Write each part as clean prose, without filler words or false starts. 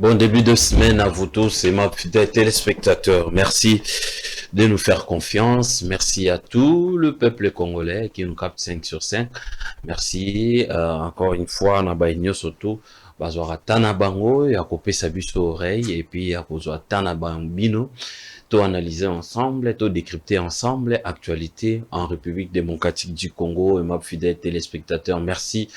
Bon début de semaine à vous tous et ma fidèles téléspectateurs. Merci de nous faire confiance. Merci à tout le peuple congolais qui nous capte 5 sur 5. Merci encore une fois, Nabaïnyo surtout. Bazwara tana bango ya kopesa biso oreille et puis ya kozwa tana bambino. Tout analyser ensemble, tout décrypter ensemble, actualité en République démocratique du Congo et ma fidèle téléspectateurs. Merci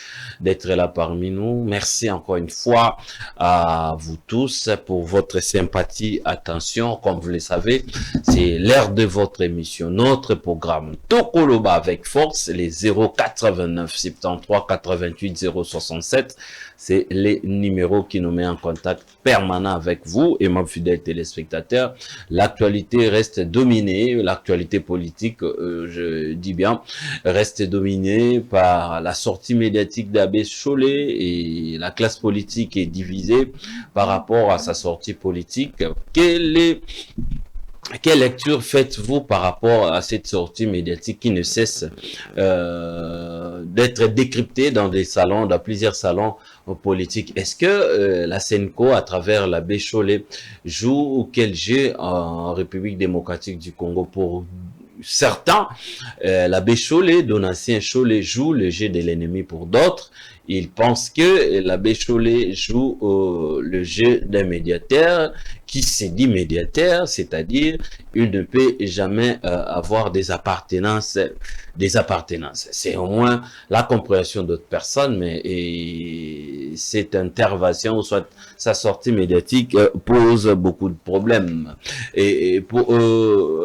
d'être là parmi nous. Merci encore une fois à vous tous pour votre sympathie, attention, comme vous le savez, c'est l'heure de votre émission, notre programme Tokoloba avec force, les 089 73 88 067, c'est les numéros qui nous mettent en contact permanent avec vous et mes fidèles téléspectateurs. L'actualité reste dominée, l'actualité politique, je dis bien, reste dominée par la sortie médiatique d'Abbé Cholé et la classe politique est divisée par rapport à sa sortie politique. Quelle lecture faites-vous par rapport à cette sortie médiatique qui ne cesse d'être décryptée dans des salons, dans plusieurs salons politiques? Est-ce que la Senco, à travers l'abbé Cholé, joue quel jeu en République démocratique du Congo? Pour certains, l'abbé Cholé, Donatien Cholé, joue le jeu de l'ennemi. Pour d'autres, ils pensent que l'abbé Cholé joue le jeu d'un médiateur qui se dit médiateur, c'est-à-dire il ne peut jamais avoir des appartenances. C'est au moins la compréhension d'autres personnes, mais cette intervention, soit sa sortie médiatique, pose beaucoup de problèmes. Et pour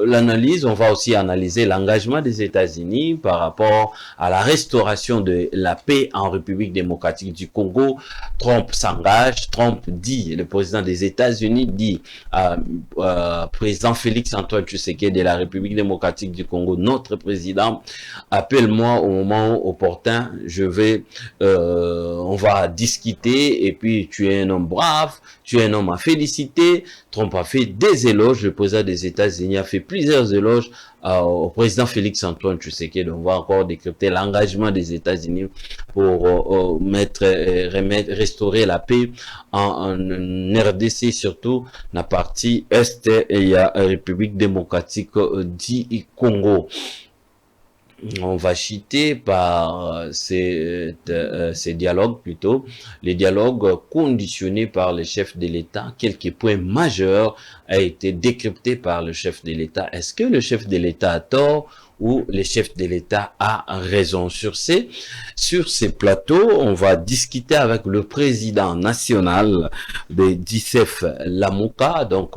l'analyse, on va aussi analyser l'engagement des États-Unis par rapport à la restauration de la paix en République démocratique du Congo. Trump s'engage, Trump dit, le président des États-Unis dit président Félix Antoine Tshisekedi de la République démocratique du Congo, notre président, appelle-moi au moment opportun, on va discuter et puis tu es un homme brave, tu es un homme à féliciter. Trump a fait des éloges, le président des États-Unis a fait plusieurs éloges au président Félix Antoine Tshisekedi. On va encore décrypter l'engagement des États-Unis pour restaurer la paix en RDC, surtout la partie Est et il y a République démocratique du Congo. On va citer par ces dialogues plutôt, les dialogues conditionnés par le chef de l'État. Quelques points majeurs a été décrypté par le chef de l'État. Est-ce que le chef de l'État a tort ou le chef de l'État a raison? Sur ces plateaux, on va discuter avec le président national de d'ICF Lamuka, donc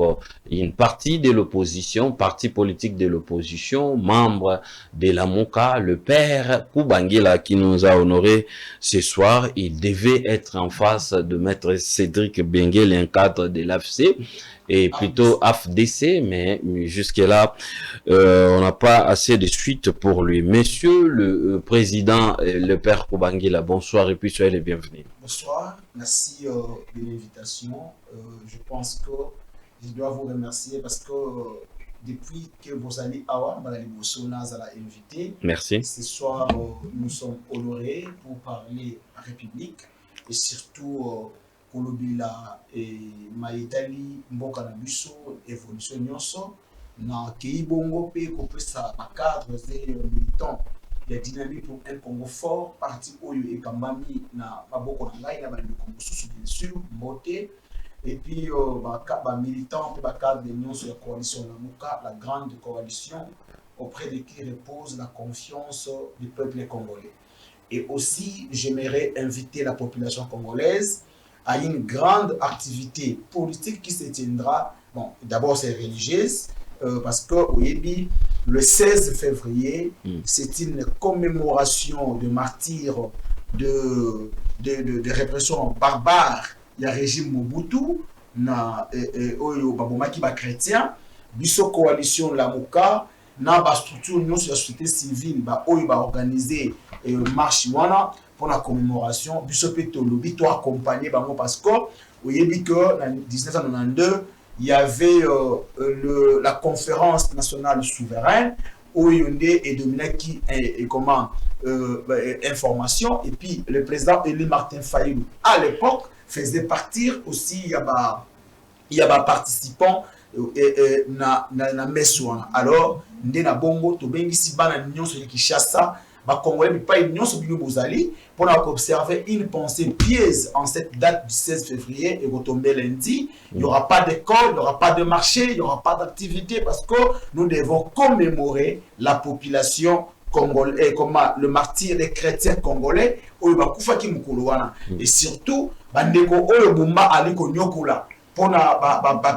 une partie de l'opposition, parti politique de l'opposition, membre de Lamuka, le père Koubangila qui nous a honoré ce soir. Il devait être en face de maître Cédric Benguel, un cadre de l'AFC et plutôt AFDC, mais jusque-là, on n'a pas assez de suite pour lui. Monsieur le président, le père Koubangila, bonsoir et puis soyez les bienvenus. Bonsoir, merci de l'invitation. Je pense que je dois vous remercier parce que depuis que vous allez avoir Madame Bossona à invité, merci. Ce soir, nous sommes honorés pour parler à République et surtout Kolobila et Maïtali Mboka na biso évolution nyonso na Keibongo pe kopesa cadre et militant. Il y a dynamique pour un Congo fort, parti Oyo et Kambami na Maboko Nangai, na Bandi Congo sous bien sûr, Mbote, et puis militant, cadre de l'Union sur la coalition Lamuka, la grande coalition auprès de qui repose la confiance du peuple congolais. Et aussi, j'aimerais inviter la population congolaise à une grande activité politique qui se tiendra, bon, d'abord c'est religieuse, parce que le 16 février, c'est une commémoration de martyrs de répression barbare. Il y a le régime Mobutu, na babomaki ba chrétien, biso coalition Lamuka, na ba structure de la société civile ba oyo ba organiser marche wana pour la commémoration, biso pe tolobi to accompagner bango parce que oyebi que en 1992 il y avait la conférence nationale souveraine où Yondé et Dominaki et comment information et puis le président Élie Martin Fayulu à l'époque faisait partir aussi il y a participants na meswana. Alors ndena bongo to bengi si bana nyonso ya Kinshasa ba congolais bi pa nyonso bino bozali pour observer une pensée piège en cette date du 16 février et retomber lundi. Il n'y aura pas d'école, il n'y aura pas de marché, il n'y aura pas d'activité parce que nous devons commémorer la population congolais, comme le martyr des chrétiens congolais, et surtout, bandeko oyo bumba aliko nyokula pour na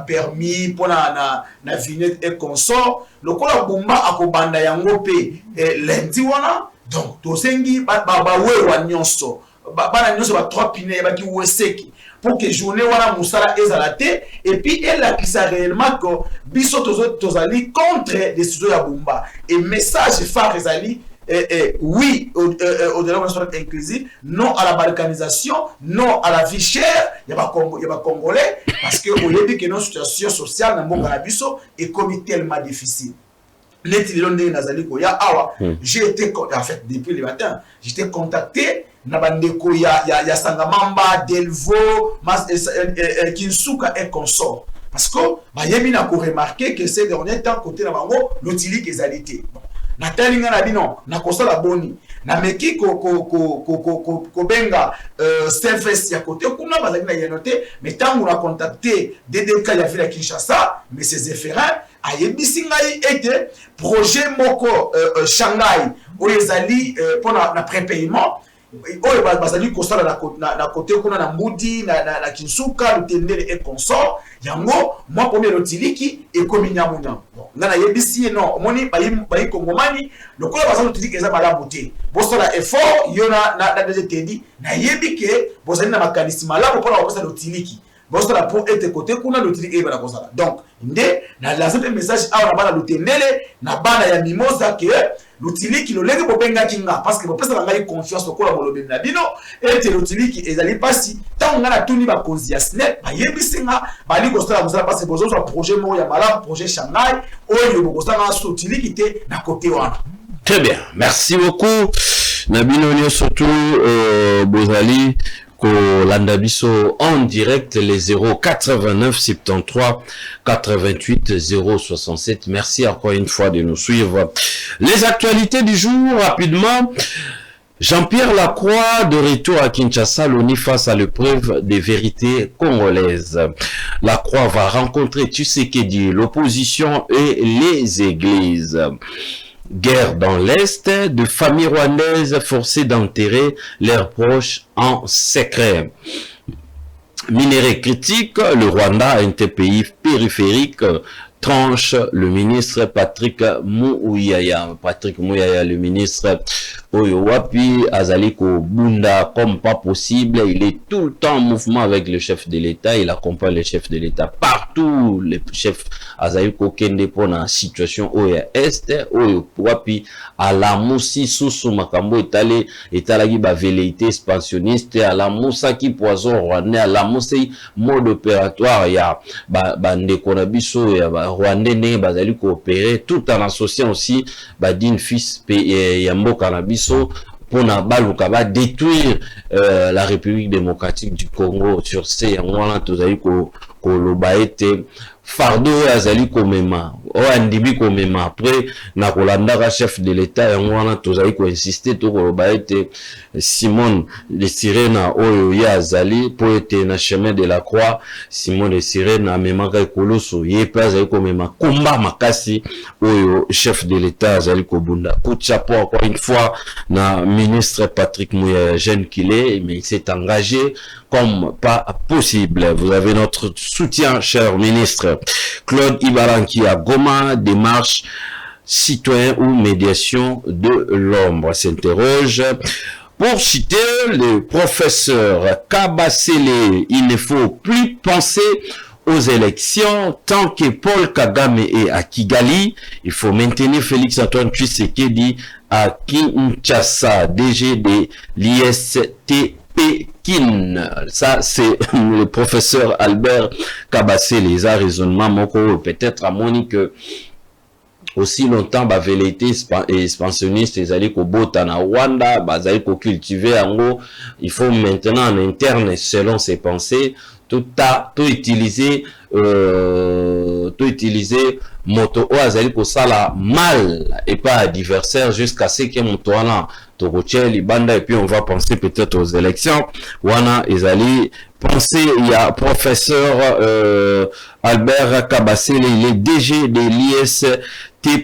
permis, pour na vignette et consort, le kola bumba akobanda yango pe lundi wana. Donc, tosengi ba wewa nyonso bana nyonso ba 3 pine ba ki weseki pour que journée wana musala ezalate et puis elle a qui ça réellement que biso tozali contre décision ya bumba et message phare ezali oui au développement inclusif, non à la balkanisation, non à la vie chère, il y a pas congolais parce que au lieu que notre situation sociale dans mon biso est comme tellement difficile. J'ai été, en fait, depuis le matin, j'étais contacté, Nabandeko, il y a Sangamamba, Delvaux, Kinsuka et consort. Parce que, il y a remarqué que ces derniers temps, côté Nabango, l'utilique est alité. Nathalie n'a dit non, n'a pas la boni. Na meki ko benga service ya côté kuna bazali na yenote mais tant on a contacté DDK ya ville à Kinshasa mais ces efférents ayebisi ngai ete projet moko Shanghai où les ali pour na prépaiement oyo bazali kosala na côté kuna na Mbudi na Kinsuka Lutendele et consort yango moi premier lotiliki et komi nyamunya ngana yebisi non moni bayi kongomani lokola bazali lotiliki eza malamu te bosala effort yona na tendi na yebike bozali na makanisi malamu pour la lotiliki bosala pour être côté kuna lotiliki eba na kosala donc nde na lancer message awa na bana Lutendele na bana ya Mimosa que l'utiliki lo lenge bobenga kinga parce que bopesa ngai confiance lokola molobi na bino et l'utiliki ezali pasi tant ngana tuni ba konzi ya snap ba yebisinga bali kosala musala parce que bozo so projet mo ya malamu projet Shanghai oyo bokosala so utiliki te na côté wana. Très bien, merci beaucoup Nabino surtout Bozali ko Landabiso en direct les 089 73 88 067. Merci encore une fois de nous suivre. Les actualités du jour rapidement. Jean-Pierre Lacroix de retour à Kinshasa, l'ONU face à l'épreuve des vérités congolaises. Lacroix va rencontrer Tshisekedi, l'opposition et les églises. Guerre dans l'Est, de familles rwandaises forcées d'enterrer leurs proches en secret. Minerai critique, le Rwanda, un pays périphérique, tranche le ministre Patrick Mouyaya. Patrick Mouyaya, le ministre Oyo Wapi, Azaliko Bunda, comme pas possible. Il est tout le temps en mouvement avec le chef de l'État. Il accompagne le chef de l'État partout. Les chefs Azaliko Kende pour la situation Oya Est, Oyo Wapi, à la Moussi, Soussou Makambo, Etalagi ba velléité expansionniste, à la Moussa qui poison rwandais, à la Moussi mode opératoire, ya Ndeko Nabiso, ya Rwandais bazali coopérer tout en associant aussi Badine fils Yambo Kanabiso pour na baluka ba détruire la République démocratique du Congo sur ces wana tozali ko loba ete fardo azali komema o andimi komema après na kolanda chef de l'État yango wana tozali ko insister to koloba ete Simon de Sirena oyo ya azali po ete na chemin de la croix Simon de Sirena memaka koloso ye pa azali komema komba makasi oyo chef de l'État azali kobunda coup de chapeau encore une fois na ministre Patrick Mouyaya jeune qu'il est mais il s'est engagé comme pas possible. Vous avez notre soutien, cher ministre. Claude Ibaranki à Goma, démarche citoyen ou médiation de l'ombre s'interroge. Pour citer le professeur Kabasele, il ne faut plus penser aux élections tant que Paul Kagame est à Kigali. Il faut maintenir Félix Antoine Tshisekedi à Kinshasa, DG de l'IST. Ça, c'est le professeur Albert Kabasele. Les raisonnements, peut-être à Monique, aussi longtemps ba velléité expansionniste ezali ko bota na Rwanda bazali ko cultiver ango, il faut maintenant en interne selon ses pensées tout utiliser moto o azali ko sala mal et pas adversaire jusqu'à ce que moto wana Torochel Libanda et puis on va penser peut-être aux élections wana ezali penser il y a professeur Albert Kabasele, il est DG de l'IST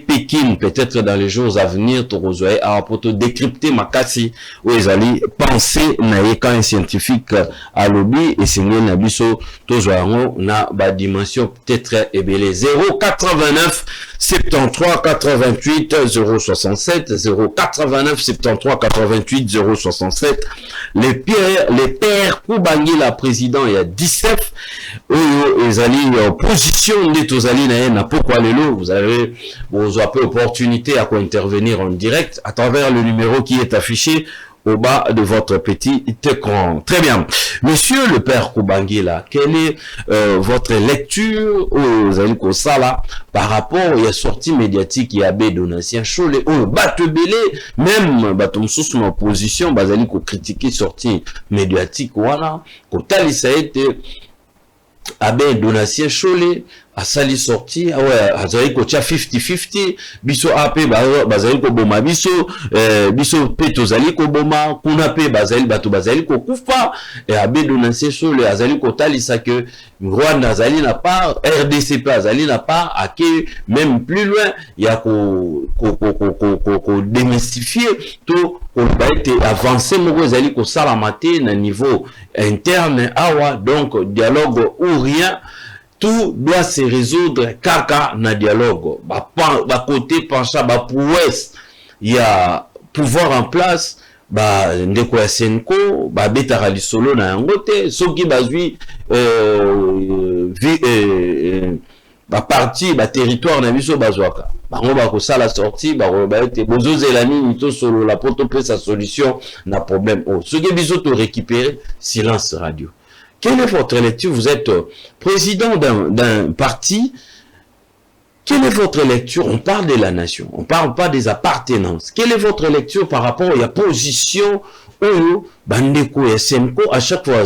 Pékin, peut-être dans les jours à venir, Torozoé a pour te décrypter Makasi, où ils allaient penser, naïka un scientifique à lobby, et c'est Nabiso, Tozoango, na ba dimension peut-être ébélé. 089 73 88 067, 089 73 88 067, les pères Koubangi, la président, il y a 17, ils allaient en position de Tozali na pourquoi vous avez vous avez opportunité à intervenir en direct à travers le numéro qui est affiché au bas de votre petit écran. Très bien. Monsieur le père Koubangi, là, quelle est votre lecture aux Aliko Sala par rapport à la sortie médiatique qui a bé Donatien Cholé ou Batebele, même Batomsous en opposition, Bazali ko critiquer sortie médiatique, voilà, ko tali ça a été abe Donatien Cholé a sali sorti ouais azali ko tia 50-50 biso ape bazali ko boma biso pe tozali ko boma kuna pe bazali bato bazali ko kufa et abe Donatien Cholé azali ko talisa que Rwanda azali na part RDCP azali na part ake même plus loin il y a ko démystifier tout on va être avancé moko ezali ko salamate na niveau interne awa donc dialogue ou rien. Tout doit se résoudre kaka na dialogue. Ba côté pencha ba pour ouest, il y a pouvoir en place. Ba ndeko ya Senko, ba betara lisolo na yangote, soki bazui ba parti ba territoire na biso bazwaka. Bango ba ko sala sortie, ba ete bozo zelani nito solo la poto pe sa solution na problème. Oh, soki biso to récupérer silence radio. Quelle est votre lecture? Vous êtes président d'un parti. Quelle est votre lecture? On parle de la nation, on ne parle pas des appartenances. Quelle est votre lecture par rapport à la position où Bandeko et Senko à chaque fois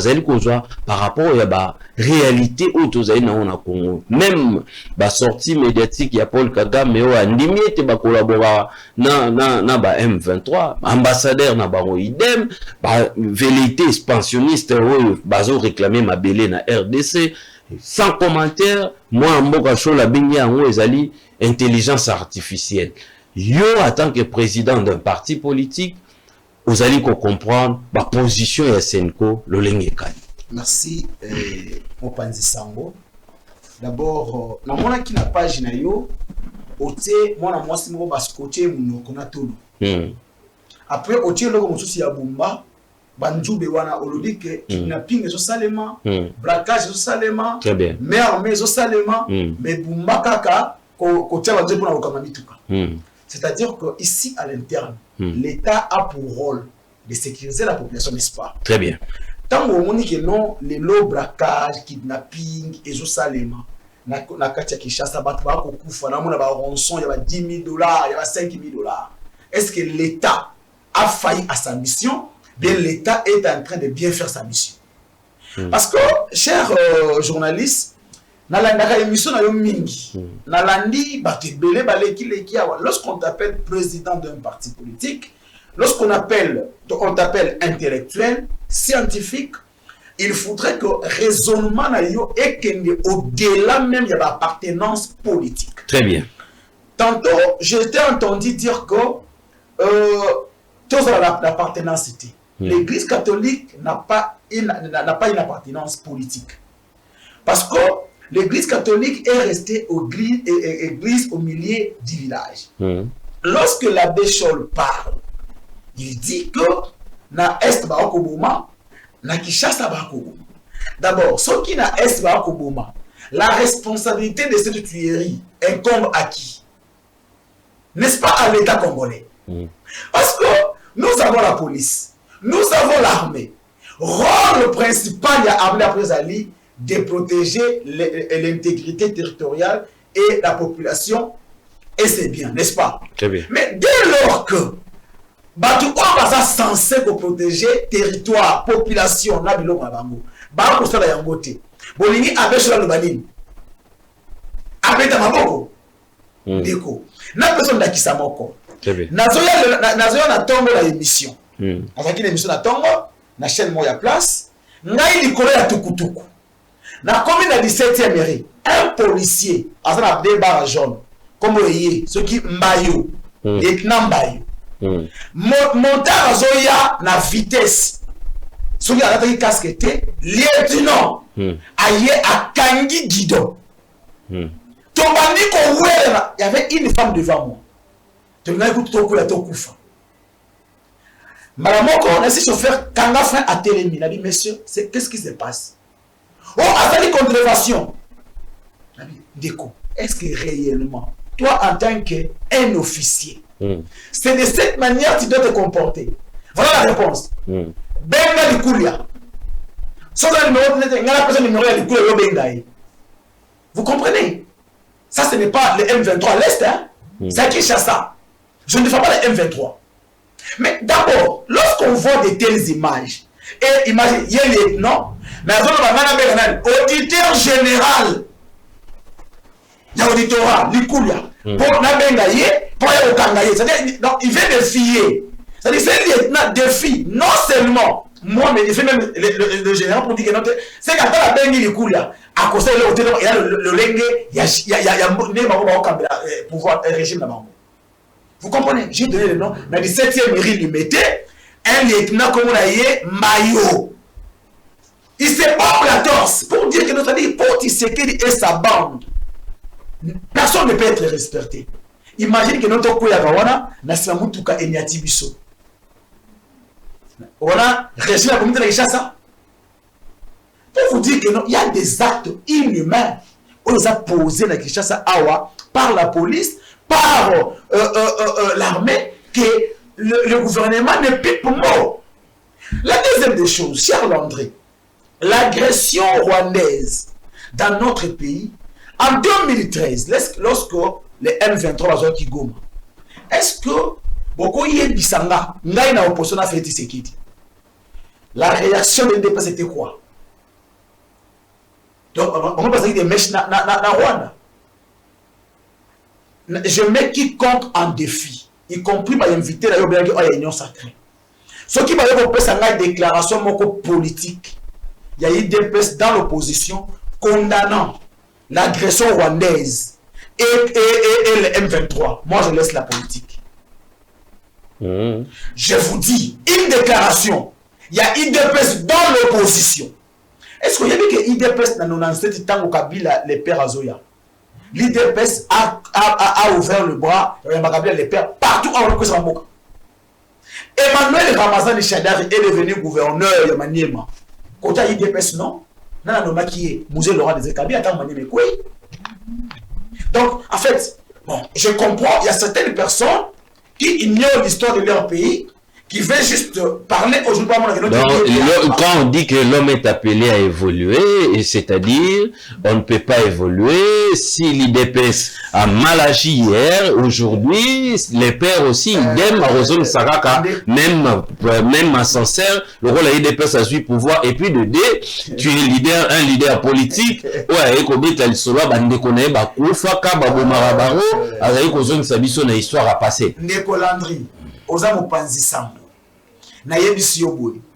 par rapport à la réalité où tous les Congo, même la sortie médiatique, il y a Paul Kagame, mais on limite ba collaborer na M23, ambassadeur na baro idem, velléité expansionniste bazo réclamer ma belé na RDC, sans commentaire, moi mboka show la bingi en ezali intelligence artificielle. Yo en tant que président d'un parti politique vous allez comprendre ma position et Senko le lengekani. Merci Mopanzi Sango. D'abord na mona ki na page na yo ote mwana mwasi moko baskote munoko na tolo. Après ote loko mosusi ya bumba banjube wana olobi ke kidnapping ezo salema, braquage ezo salema, mère ezo salema, mais bumba kaka ko tia banjube pona lokama mituka. C'est-à-dire que ici à l'interne, l'État a pour rôle de sécuriser la population, n'est-ce pas? Très bien. Tant qu'on dit que non, les lots braquage, kidnapping, ezo salema, na katia Kinshasa, ba kufa, na mona ba rançon, il y a $10 000, il y a $5 000. Est-ce que l'État a failli à sa mission? Bien, l'État est en train de bien faire sa mission. Parce que, chers journalistes, lorsqu'on t'appelle président d'un parti politique, lorsqu'on t'appelle intellectuel, scientifique, il faudrait que raisonnement est au-delà même de l'appartenance politique. Très bien. Tantôt, j'ai entendu dire que l'appartenance était. L'Église catholique n'a pas une appartenance politique. Parce que l'Église catholique est restée église au milieu du village. Lorsque l'abbé Scholl parle, il dit que na Est Bakoboma, na Kinshasa Bakoboma. D'abord, ce qui na Est Bakoboma, la responsabilité de cette tuerie incombe à qui? N'est-ce pas à l'État congolais? Parce que nous avons la police, nous avons l'armée. Rôle principal, il y a amené après Ali de protéger l'intégrité territoriale et la population et c'est bien, n'est-ce pas? Très bien. Mais dès lors que Batu Obaza censé protéger territoire, population, na biloko na bango, ba ko sala yango te. Bolingi abeshola le banini. Abeta maboko. Deko. Na personne d'akisa moko. Très bien. Nazoya na tongo la émission. Azaki l'émission na tongo, na chaîne moya place, ngai likolo ya tukutuku. Na commune na 17e mairie, un policier azana deux barres jaunes. Comme oyé, ce qui mbayo, lieutenant mbayo. Montar azoya na vitesse. Ce qui a attaqué casque te, lieutenant aye akangi guidon. Tobani ko wera, il y avait une femme devant moi. Tu n'as écouté ton coup la tokufa. Madame Moko, on a essayé de chauffeur kanga fin à Télémi. Il a dit, messieurs, qu'est-ce qui se passe? Oh, avec les contrefaçons. Il a dit, Déco, est-ce que réellement, toi en tant qu'un officier, c'est de cette manière que tu dois te comporter? Voilà la réponse. Benga Likuria. Sans un numéro, il y a la personne numéro de Likuria Bengaï. Vous comprenez? Ça, ce n'est pas le M23 à l'Est, hein? C'est à Kinshasa. Je ne fais pas le M23. Mais d'abord, lorsqu'on voit de telles images, et imagine, il y a un lieutenant, mais auditeur général, il y a auditorat, l'Ikulia, pour Nabengaye, pour Okangaye, c'est-à-dire, il vient de fier. C'est-à-dire, c'est un lieutenant défi, non seulement, moi, mais il fait même le général pour dire que notre, c'est qu'à la Bengi l'Ikulia, à cause de l'auditeur, il y a le lengue, il y a pouvoir, régime là-bas. Vous comprenez? J'ai donné le nom, mais le 7e mairie lui mettait un lieutenant comme on a dit, Mayo. Il s'est pas la torse pour dire que notre ami, pour Tshisekedi et sa bande, personne ne peut être respecté. Imagine que notre Koyagawana n'a pas Moutuka et Nyatibiso. On a réussi la communauté de Kinshasa. Pour vous dire que non, il y a des actes inhumains. On les a posés dans Kinshasa Awa par la police, par l'armée, que le gouvernement ne pipe mot. La deuxième des choses, cher Landry, l'agression rwandaise dans notre pays, en 2013, lorsque les M23 ont été Goma, est-ce que beaucoup y est bisanga, n'a une opposition à faire Tshisekedi? La réaction de l'NDP c'était quoi? Donc, on va passer des mèches na Rwanda. Je mets quiconque en défi, y compris ma invité à l'Union sacrée. Ce qui va faire une déclaration politique, il y a eu des personnes dans l'opposition condamnant l'agression rwandaise et le M23. Moi, je laisse la politique. Je vous dis, une déclaration, il y a eu des personnes dans l'opposition. Est-ce qu'il y a vu que l'IDPS dans 97 ans au Kabila, les pères Azoya? L'IDPS a ouvert le bras, les pères partout en Rwanda. Emmanuel Ramazan Chadari est devenu gouverneur de Maniema. Côté IDPS, non? Nana Noma qui est Musée Laurent des Ekabi, attends Maniema, quoi? Donc, en fait, bon, je comprends, il y a certaines personnes qui ignorent l'histoire de leur pays, qui veut juste parler aujourd'hui. Quand on dit que l'homme est appelé à évoluer, c'est-à-dire on ne peut pas évoluer si l'IDPS a mal agi hier, aujourd'hui, les pères aussi, idem, Arozone Saraka, même à Sancerre, le rôle de l'IDPS a su pouvoir, et puis de deux, tu es un leader politique, ouais, et qu'on dit qu'il soit bandé qu'on est, Koufaka, Babo Marabaro, avec Ozone Sabiso, une histoire à passer. Nécolandry, Ozamo Panzi Sambo.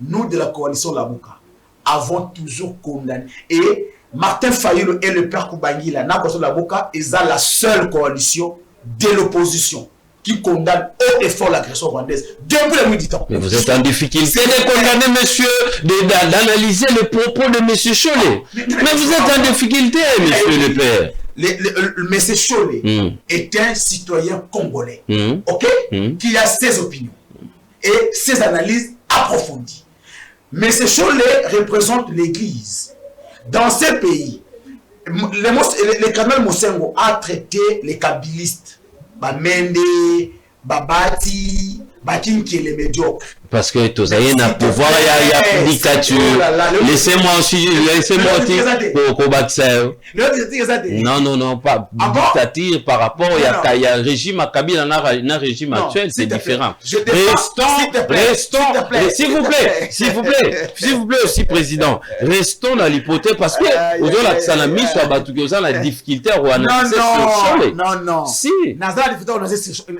Nous de la coalition Lamuka avons toujours condamné. Et Martin Fayulu et le père Koubangila, la coalition Lamuka, est la seule coalition de l'opposition qui condamne haut et fort l'agression rwandaise depuis le milieu du temps. Mais vous êtes en difficulté de condamner monsieur, d'analyser le propos de monsieur Cholet. Mais vous êtes en difficulté, monsieur le père. Monsieur Cholet est un citoyen congolais, ok, qui a ses opinions et ses analyses approfondies. Mais ce Cholet représente l'Église. Dans ces pays, le cardinal Mosengo a traité les kabbalistes, Bamende, Babati, Bakinki les médiocres. Parce que tous les pouvoir, il y a dictature. Laissez-moi aussi non, pas dictature par rapport il y a régime à Kabila, un régime actuel, c'est différent. Restons, s'il vous plaît aussi, président, restons dans l'hypothèse parce que ça n'a mis sur la difficulté à non. Si.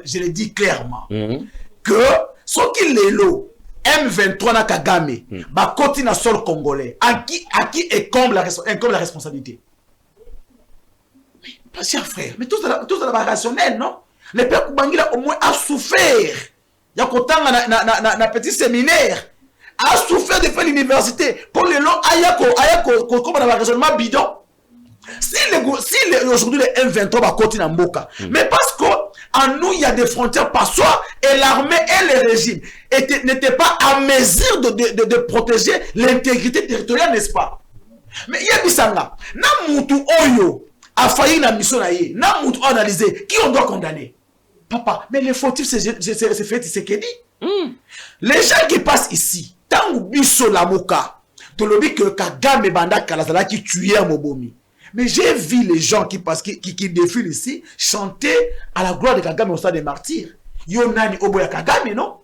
Je le dis clairement que ce qu'il est là, M23 na Kagame, bah continue na sol congolais, à qui incombe la responsabilité. Pas cher frère, mais tout ça va rationnel, non? Le peuple Bangila au moins a souffert. Il y a qu'autant na petit séminaire a souffert de faire l'université pour les longs ayako comme on a raisonnement bidon. Si aujourd'hui les M23 va continuer à Mboka, mais parce qu'en nous il y a des frontières passoires et l'armée et le régime n'étaient pas à mesure de protéger l'intégrité territoriale, n'est-ce pas? Mais il y a bisanga, na mutu oyo a failli na mission na ye, na mutu analysé, qui on doit condamner? Papa, mais les fautifs c'est fait Tshisekedi. Les gens qui passent ici, tant biso la moka, tu le dis que Kagame banda Kalazala qui tuait à Mobomi. Mais j'ai vu les gens qui défilent ici chanter à la gloire de Kagame au stade des martyrs. Yonani Oboya Kagame, non?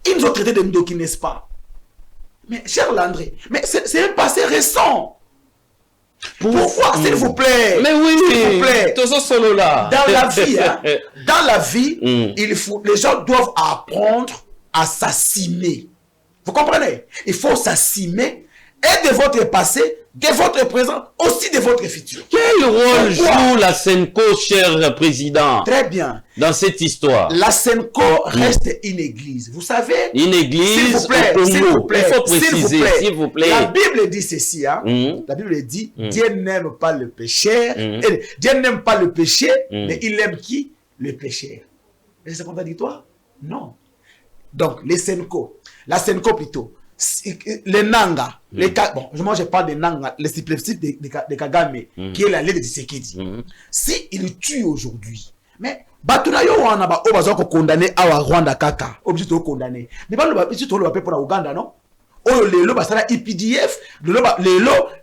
Ils nous ont traités de Ndoki, n'est-ce pas? Mais cher Landry, mais c'est un passé récent. Pourquoi, s'il vous plaît? Mais oui, s'il vous plaît. Solo là. Dans la vie, les gens doivent apprendre à s'assumer. Vous comprenez? Il faut s'assumer et de votre passé, de votre présent, aussi de votre futur. Quel rôle joue la Senko, cher président? Très bien. Dans cette histoire. La Senko reste une église. Vous savez? Une église. S'il vous plaît. Il faut préciser, s'il vous plaît. La Bible dit ceci, hein? La Bible dit, Dieu n'aime pas le pécheur. Dieu n'aime pas le péché, mais il aime qui? Le pécheur. Est-ce que c'est contradictoire? Non. Donc, les Senko. La Senko plutôt. Les Nanga, bon, moi je parle des Nanga, les supplétifs de Kagame, qui est la lait de Tshisekedi. Si il tue aujourd'hui, mais Batunayo wana ba obazo ko condamné à Rwanda kaka, obligé de condamner. Mais pas le obligé de le pour la Ouganda, non? Oh le basara IPDF,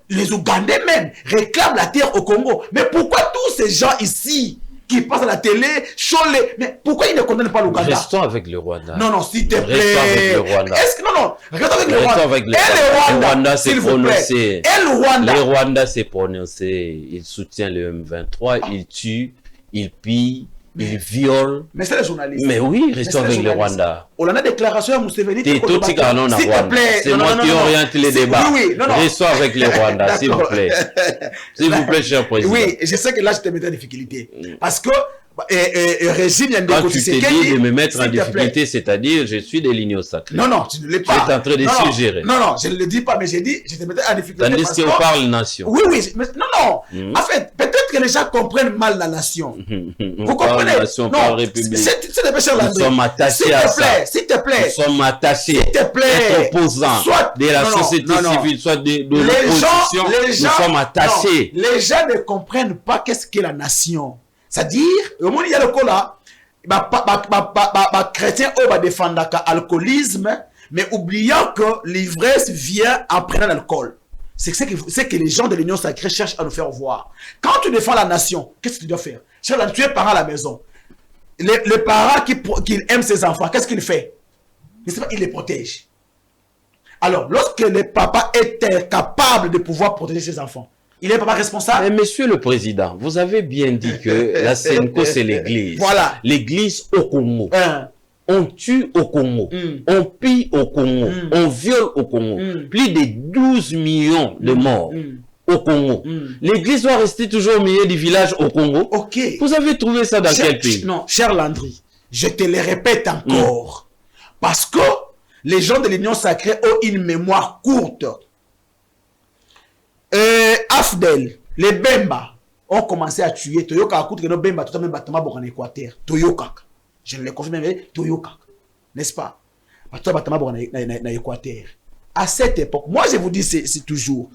les Ougandais même réclament la terre au Congo. Mais pourquoi tous ces gens ici qui passent à la télé, Cholé, mais pourquoi ils ne condamnent pas l'Ouganda? Restons avec le Rwanda. Non, s'il te plaît. Restons avec le Rwanda. Est-ce que non, restons avec le Rwanda. Restons avec le Rwanda s'est prononcé. Et le Rwanda. Le Rwanda s'est prononcé. Il soutient le M23, il tue, il pille, il viole. Mais c'est les journalistes. Mais oui, restons avec le Rwanda. On a déclaration à Museveni. T'es tout qui gagne en Rwanda. C'est moi qui oriente les débats. Restons avec le Rwanda, s'il vous plaît. S'il vous plaît, cher président. Oui, je sais que là, je te mets en difficulté. Parce que régime, quand tu te dis de me mettre en difficulté, c'est-à-dire je suis de l'union sacrée. Non, tu ne l'es pas. Tu es en train de suggérer. Non, je ne le dis pas, mais j'ai dit, je te mettais en difficulté. Tandis qu'on parle nation. Oui, mais non. En fait, peut-être que les gens comprennent mal la nation. Vous comprenez? Nation, non, république. C'est des pécheurs là. Nous sommes attachés à ça. S'il te plaît. Nous sommes attachés. S'il te plaît. Opposants de la société civile, soit de l'opposition. Nous sommes attachés. Les gens ne comprennent pas qu'est-ce qu'est la nation. C'est-à-dire, au moment où il y a le cas là, chrétien va défendre l'alcoolisme, mais oubliant que l'ivresse vient en prenant l'alcool. C'est ce que les gens de l'Union sacrée cherchent à nous faire voir. Quand tu défends la nation, qu'est-ce que tu dois faire? Tu es parent à la maison. Le parent qui aime ses enfants, qu'est-ce qu'il fait? Il les protège. Alors, lorsque le papa est incapable de pouvoir protéger ses enfants, il n'est pas responsable. Mais monsieur le président, vous avez bien dit que la Senko, c'est l'église. Voilà. L'église au Congo. On tue au Congo. On pille au Congo. On viole au Congo. Plus de 12 millions de morts au Congo. L'église doit rester toujours au milieu du village au Congo. Ok. Vous avez trouvé ça dans quel pays? Non, cher Landry, je te le répète encore. Parce que les gens de l'Union sacrée ont une mémoire courte. Afdel, les Bemba ont commencé à tuer Toyoka à coûter que nos Bemba tout à même bâtiment en Équateur. Toyoka. Je ne le confirme mais Toyoka. N'est-ce pas? Bâtiment en Équateur. À cette époque, moi je vous dis c'est toujours.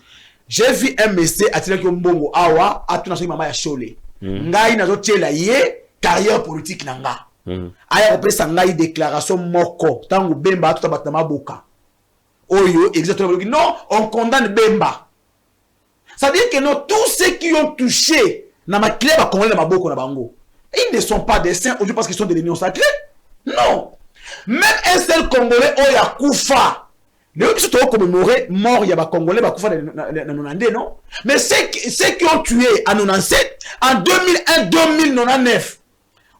J'ai vu un monsieur à Tiraki Mbongo Awa à tout maman ya Cholé. Ngai na zo tchela yé carrière politique nanga. aya kopesa ngai déclaration moko tango Bemba tout abatna maboka oyo exactement non on condamne Bemba. Ça veut dire que non, tous ceux qui ont touché na ma clé ba congolais na maboko na bango, ils ne sont pas des saints aujourd'hui parce qu'ils sont de l'union sacrée. Non. Même un seul Congolais oya kufa. Le qui se commémorer mort il y a ba Congolais ba kufa na 90 non. Mais ceux qui ont tué en 97, en 2001, 2099,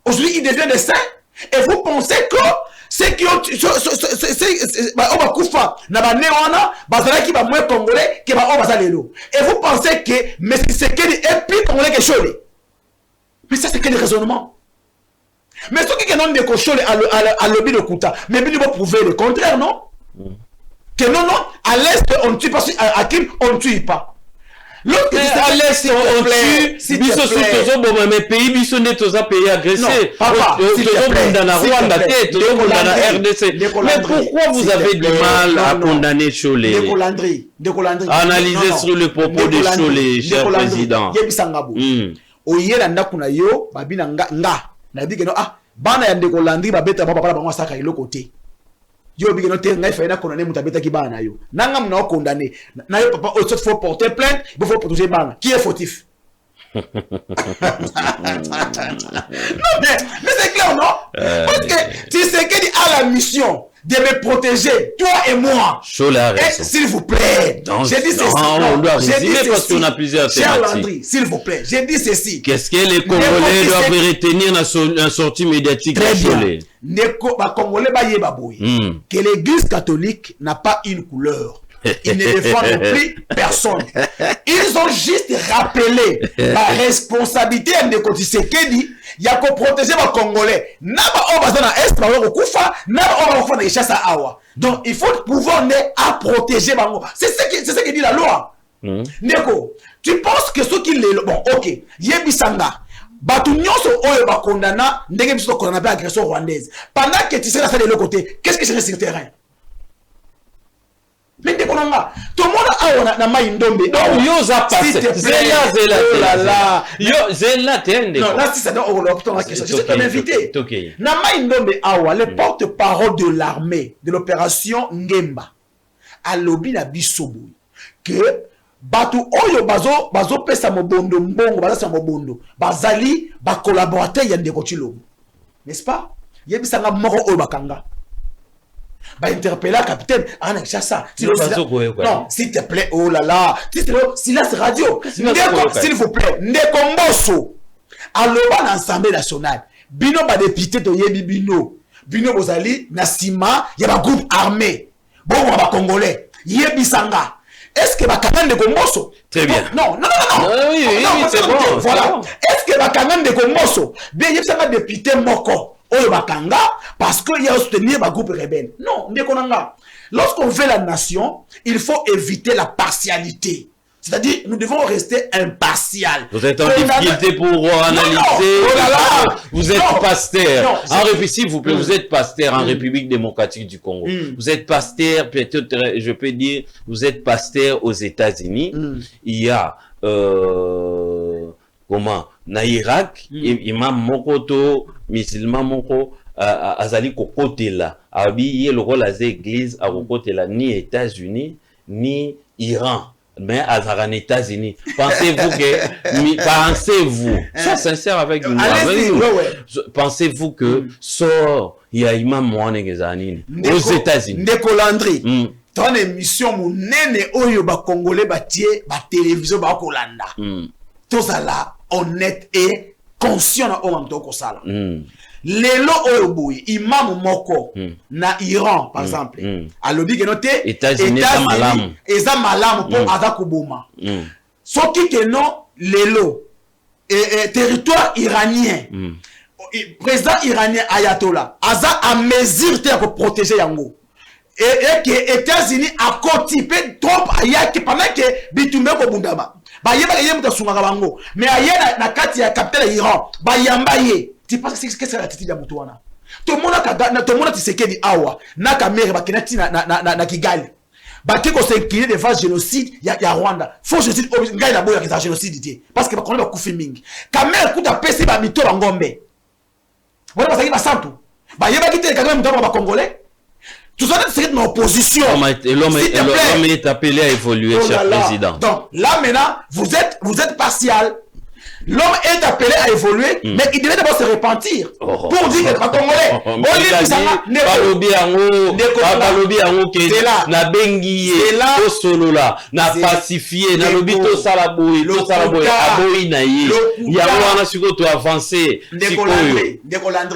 aujourd'hui ils deviennent des saints. Et vous pensez que ceux qui ont ba kufa na ba néwana bazala qui ba moins Congolais que ba bazalelo. Et vous pensez que mais c'est que est plus Congolais que Cholé. Mais ça c'est que des raisonnements. Mais ceux qui n'ont pas Cholé à l'objet de Kouta, mais ils vont prouver le contraire, non? Que non, non, à l'est on ne tue pas, à Kim on ne tue pas. L'autre qui à l'est on tue, si biso sous tozo bon mais pays biso ne toza pays agressé. Papa, tozo dans Rwanda tête, tozo dans RDC. Mais pourquoi vous avez du mal à condamner Cholé? De Colandry. Analysez sur le propos de Cholé, cher président. Oyela ndakuna yo babina nga na bi que non ah bana ya de Colandry ba beta papa bango saka ilo côté. Yo bi que non te ngai fa na condamner mutabeta ki bana yo. Nanga mna condamner. Na yo papa il faut porter plainte, il faut protéger bana. Qui est fautif? Non mais c'est clair non? Parce que tu sais qu'il a la mission de me protéger, toi et moi. S'il vous plaît. J'ai dit ceci. On doit résumer parce qu'on a plusieurs thématiques. S'il vous plaît, j'ai dit ceci. Qu'est-ce que les Congolais doivent retenir dans la sortie médiatique de Cholé? Que l'église catholique n'a pas une couleur. Ils ne défendent plus personne. Ils ont juste rappelé la responsabilité de Kotisekedi. Il y a qu'à protéger les Congolais. Donc il faut pouvoir à protéger. C'est ce que dit la loi. Neko, tu penses que ceux qui les... Bon, ok. Yebisanga. Batu nyonso oyo ba condamna ndenge biso ko na agression rwandaise. Pendant que tu sais là de l'autre côté, qu'est-ce que c'est sur le terrain? Mais tout le monde a na maïndombe. Non, yo za passe. Zela. Yo zela tende. Non, là si ça doit l'option la question. Je suis invité. Na maïndombe awa, le porte-parole de l'armée de l'opération Ngemba a lobby na bisobo que batu oyo bazo pesa mobondo mbongo baza mobondo bazali ba collaborateur ya ndeko Tshilombo. N'est-ce pas? Yebisanga moko oyo bakanga. Bah interpeller capitaine Anna Chassa. Non, s'il te plaît, oh là là, silence radio. S'il vous plaît, Ndekomboso. Aloba na l'Assemblée nationale. Bino ba député to yebi bino. Bino bozali na sima ya ba groupe armé. Bon ba congolais. Yebi sanga. Est-ce que ba kangan Ndekomboso? Très bien. Non. Oui, c'est bon. Voilà. Est-ce que ba kangan Ndekomboso? Bien yebi sanga député moko. Oyo bakanga parce qu'il y a soutenir ma groupe rebelle. Non, lorsqu'on veut la nation, il faut éviter la partialité. C'est-à-dire, nous devons rester impartial. Vous êtes en difficulté pour analyser. Vous êtes pasteur. En République, s'il vous plaît, vous êtes pasteur en République démocratique du Congo. Vous êtes pasteur, peut-être, je peux dire, vous êtes pasteur aux États-Unis. Il y a, na Irak, imam mokoto, musulman moko, azali kokotela, abi le rôle des églises à kokotela ni États-Unis ni Iran, mais en États-Unis. Pensez-vous que, pensez-vous, sois sincère avec nous, pensez-vous que sort il y a imam moane gezanini aux États-Unis. Ndekolandri. Ton émission monene oyo ba congolais batie ba télévision ba kolanda. Tozala honnête et conscient na omam to kosala. Lelo oyo boy imam moko na Iran par exemple. Alobi ke note États-Unis eza malamu pour aza kuboma. Soki ke non lelo territoire iranien. Président iranien Ayatollah aza à mesure pour protéger yango. Et que États-Unis a cotipé trop ayaki pendant que bitumbe ko bundama. Ba yeba yeba mutasungaka bango. Mais ayena na kati ya capitaine Iran, ba yambaye. Tu penses que c'est la titi ya mutu wana? To mona Tshisekedi awa na kamere ba kenati na Kigali. Ba ki ko s'incliner devant génocide ya Rwanda. Faut génocide ngai na boya ka génocide té parce que ba kono ba kufi mingi. Kamere kuta pesi ba mito ba ngombe. Voilà, ça y va sans tout. Bah, il y a qui quand même dans Congolais. Tout ça, c'est une opposition. L'homme est appelé à évoluer, cher président. Donc, là, maintenant, vous êtes partial. L'homme est appelé à évoluer, mais il devait d'abord se repentir pour dire que les Congolais.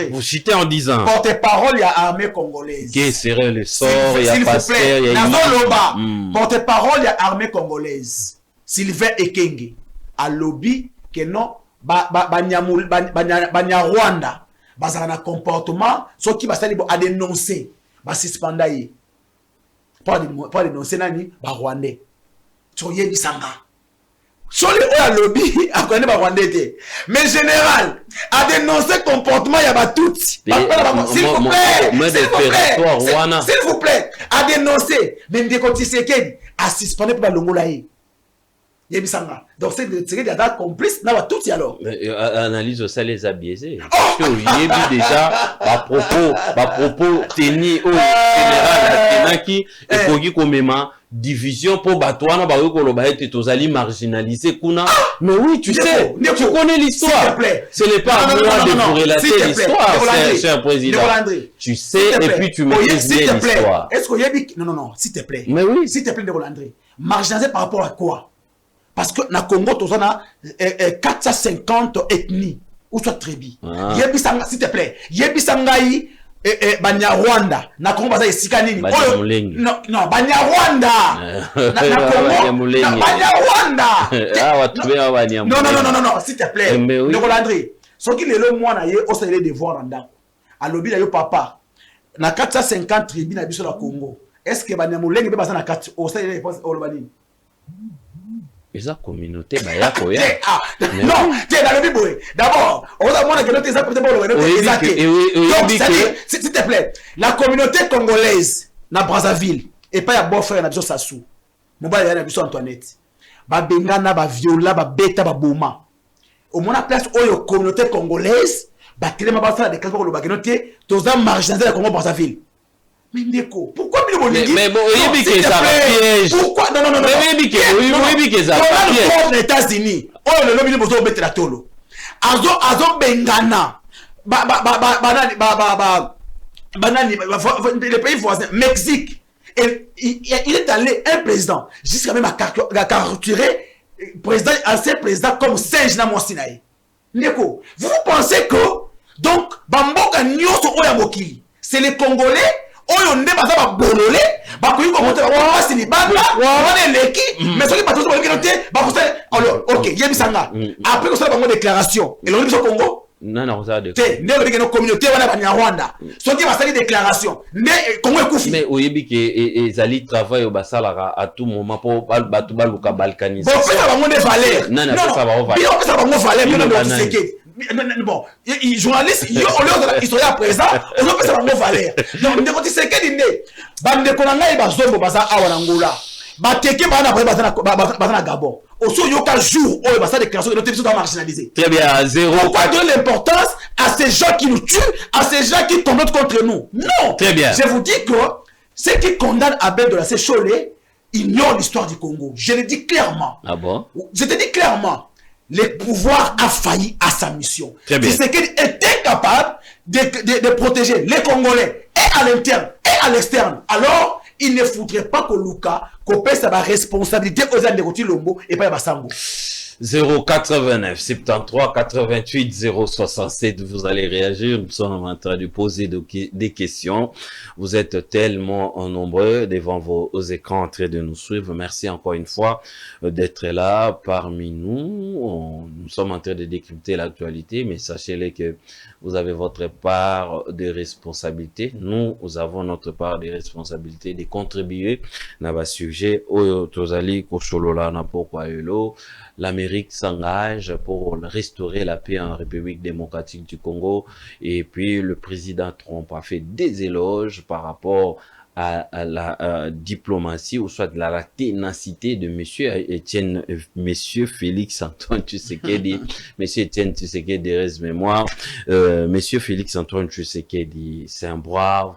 Vous citez en disant porte-parole, il y a armée congolaise. Quel serait le sort, il y a pasteur, il y a porte-parole, il y a armée congolaise. Sylvain Ekenge, à lobby, que non, Rwanda, bazana comportement, ce qui va à dénoncer, va suspendailler. Pas dénoncer nani, ba Rwandais. Soyez bisanga. Sur les lobby, à connaître ba Rwandais. Mais général, à dénoncer comportement, il y a tout. S'il vous plaît, à dénoncer, même des côtés à suspendre pour la Longolaï. Donc c'est des complices n'a pas tout alors. Analyse ça les a biaisés. Parce que il y a déjà à propos tenir au général qui et pour qui comme division pour batouana ba ko lo ba été tozali marginalisé kuna. Mais oui, tu sais, tu connais l'histoire. Ce n'est pas à moi de vous relater l'histoire, cher président. Tu sais et puis tu maîtrises bien l'histoire. Est-ce qu'il y a non, s'il te plaît. Mais oui, s'il te plaît de Rolandré. Marginalisé par rapport à quoi? Parce que na Congo, tu as 450 ethnies, ou soit tribus. Yebisanga, s'il te plaît. Yebisangaï, Banya Rwanda. Na Congo, ça y est, Sikanini. Non, Banya Rwanda. Banya Rwanda. Non, s'il te plaît. Ne André. Ce qui est le mois, na ye, osa les devoirs en dame. À l'objet, na yo papa. Na 450 tribus, na biso la Congo. Est-ce que Banya Moulengi, be basa na 4, osa les réponses au Lobani? Les communautés, bah, y'a quoi? Non, t'es dans le biboé. D'abord, on va demander que notre s'il te plaît, la communauté congolaise, na Brazzaville, et pas y'a bon frère, na biso Sassou. Mon bas, y'a biso Antoinette. Ba bengana, ba viola, ba beta, ba bouma. Au moins, la place où la communauté congolaise, ba tellement ba faire des classes pour le bagnoté, tous les marginalisés de la Congo Brazzaville. Mais Ndeko, pourquoi mais bon, il y a ça piège. Pourquoi non, mais oui, il y a ça piège. Les États-Unis, oh le lobby bozo mettre la tolo. Azo bengana. Les pays voisins, Mexique. Et il est allé un président jusqu'à même à caricaturer ancien président comme singe na Monsinaï. Ndeko, vous pensez que donc Bamboka nyoso oya mokili, c'est les Congolais. Oyo nde baza ba bololé ba koyi ko monter ba sini banda on leki mais soki ba tozo ba kinote ba ko alors OK yebisanga après ko ça ba déclaration et le Congo non ça de té ndé ba communauté wana ba Rwanda soki ba sali déclaration ndé Congo ekufi mais oyebi ke ezali travail au basala à tout moment pour batu baluka balkaniser bon ça ba des valeurs non ça va valeur il ça ba valeur bon, les journalistes, ils sont là à présent, ils ont fait ça dans valeur. Donc, on dit c'est que l'idée. Bande de Konanga et Bazombo Baza Awanangola. Bateke Bazana Gabon. Au jour où il y a des déclarations de notre émission marginalisée. Très bien, zéro. Pourquoi donner l'importance à ces gens qui nous tuent, à ces gens qui complotent contre nous? Non. Très bien. Je vous dis que ceux qui condamnent Abel de la Sécholé ignorent l'histoire du Congo. Je le dis clairement. Ah bon? Je te dis clairement. Le pouvoir a failli à sa mission. Tshisekedi est incapable de protéger les Congolais et à l'interne et à l'externe. Alors, il ne faudrait pas que Luka copie sa responsabilité aux Andéroti Lombo et pas à Bassango. 089 73 88 067, vous allez réagir, nous sommes en train de poser des questions, vous êtes tellement nombreux devant vos écrans en train de nous suivre, merci encore une fois d'être là parmi nous, nous sommes en train de décrypter l'actualité, mais sachez-le que vous avez votre part de responsabilité, nous avons notre part de responsabilité de contribuer à ce sujet, Tozali Kosholola na pourquoi l'Amérique s'engage pour restaurer la paix en République démocratique du Congo. Et puis, le président Trump a fait des éloges par rapport à la diplomatie ou soit de la ténacité de monsieur Félix Antoine Tshisekedi, monsieur Étienne Tshisekedi reste mémoire, monsieur Félix Antoine Tshisekedi, c'est un brave,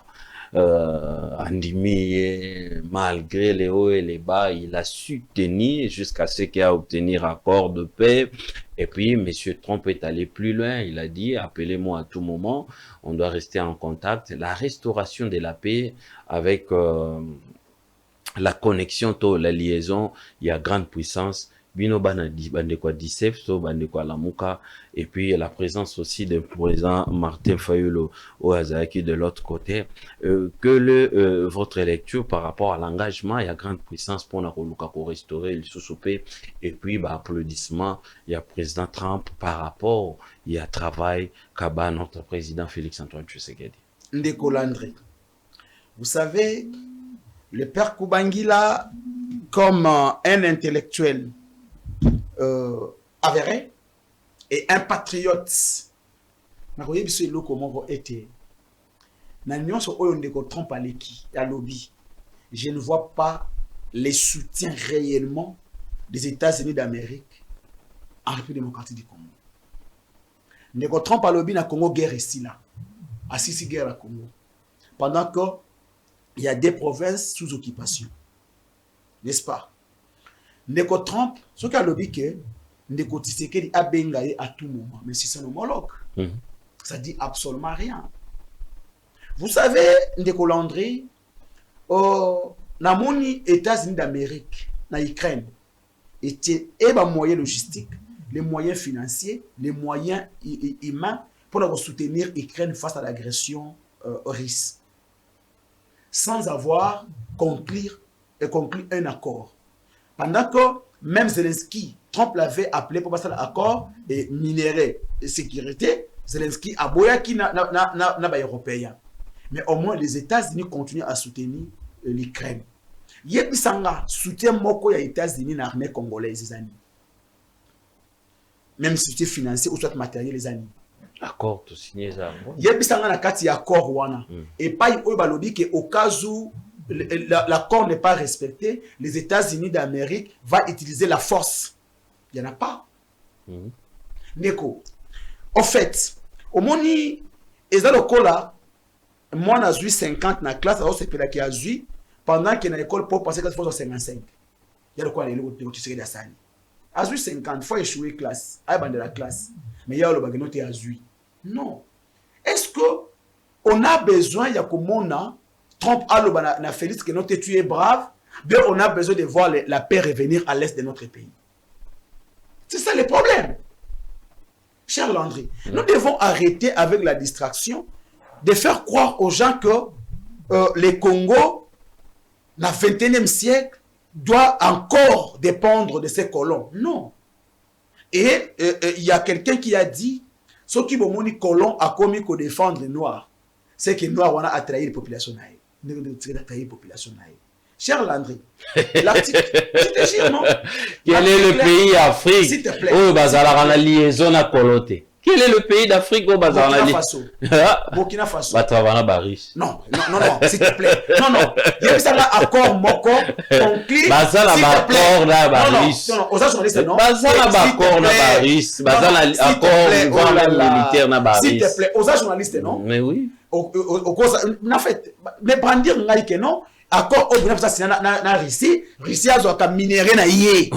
Andimi, malgré les hauts et les bas, il a su tenir jusqu'à ce qu'il a obtenu accord de paix. Et puis, monsieur Trump est allé plus loin. Il a dit, appelez-moi à tout moment. On doit rester en contact. La restauration de la paix avec la connexion, la liaison, il y a grande puissance. Bino bande quoi Dicef, bande quoi Lamuka, et puis la présence aussi du président Martin Fayulu au Azaki de l'autre côté. Votre lecture par rapport à l'engagement, il y a grande puissance pour restaurer le sous-soupé, et puis applaudissements, il y a président Trump par rapport, il y a travail qu'aba notre président Félix Antoine Tshisekedi. Ndeko Landry, vous savez, le père Kubangila, comme un intellectuel avéré et un patriote, na koyebi so eloko moko ete na nyonso oyo ndeko Trump aleki ya lobby, je ne vois pas les soutiens réellement des États-Unis d'Amérique en République démocratique du Congo. Ndeko Trump a lobby na Congo guerre ici là, assisi guerre à Congo, pendant que il y a des provinces sous occupation, n'est-ce pas? Ndeko Trump, ce qui a lobby que Ndeko Tshisekedi a bengaye à tout moment, mais c'est son homologue. Ça dit absolument rien. Vous savez, Ndeko Landry, na moni États-Unis d'Amérique, na Ukraine, était les moyens logistiques, les moyens financiers, les moyens humains pour soutenir l'Ukraine face à l'agression russe, sans avoir conclu un accord. Pendant que même Zelensky, Trump l'avait appelé pour passer l'accord et minerais et sécurité, Zelensky a boyaki na européen. Mais au moins les États-Unis continuent à soutenir l'Ukraine. Yebisanga soutien moko ya États-Unis na l'armée congolaise les amis. Même soutien financier ou soit matériel les amis. Accord tout signé ça. Yebisanga na kati ya accord wana. Et pas oyo balobi que au cas où l'accord n'est pas respecté, les États-Unis d'Amérique vont utiliser la force. Il n'y en a pas. Neko. En fait, au moni, moi, j'ai 50 dans la classe, alors c'est qui a 8 pendant qu'il y a l'école pour passer 55. Il y a le quoi, tu sais, à 50, il faut échouer classe, à de la classe. Mais il y a le bagage à 8. Non. Est-ce qu'on a besoin, il y a comme on a Trump a Félix que notre tu es brave, bien on a besoin de voir la paix revenir à l'est de notre pays. C'est ça le problème. Cher Landry, nous devons arrêter avec la distraction de faire croire aux gens que les Congo, dans le 21e siècle, doit encore dépendre de ces colons. Non. Et il y a quelqu'un qui a dit, ce qui vont les colons a commis qu'au défendre les Noirs, c'est que les Noirs ont attrahi les populations. Cher Landry, l'article, non? Quel est le pays d'Afrique s'il te plaît, où bazala la liaison à coloté? Quel est le pays d'Afrique où bazala la liaison? Burkina Faso. Batavana Baris. Non, s'il te plaît. Non. Il y a un accord moko conclu. Bazala accord na Baris. Non, aux journalistes non. Bazala accord na Baris. Bazala accord militaire na Baris. S'il te plaît, aux journalistes non. Mais oui. En fait, mais brandir ngai que non. Accord au Burkina Faso na Russie a zoka minéré na yé.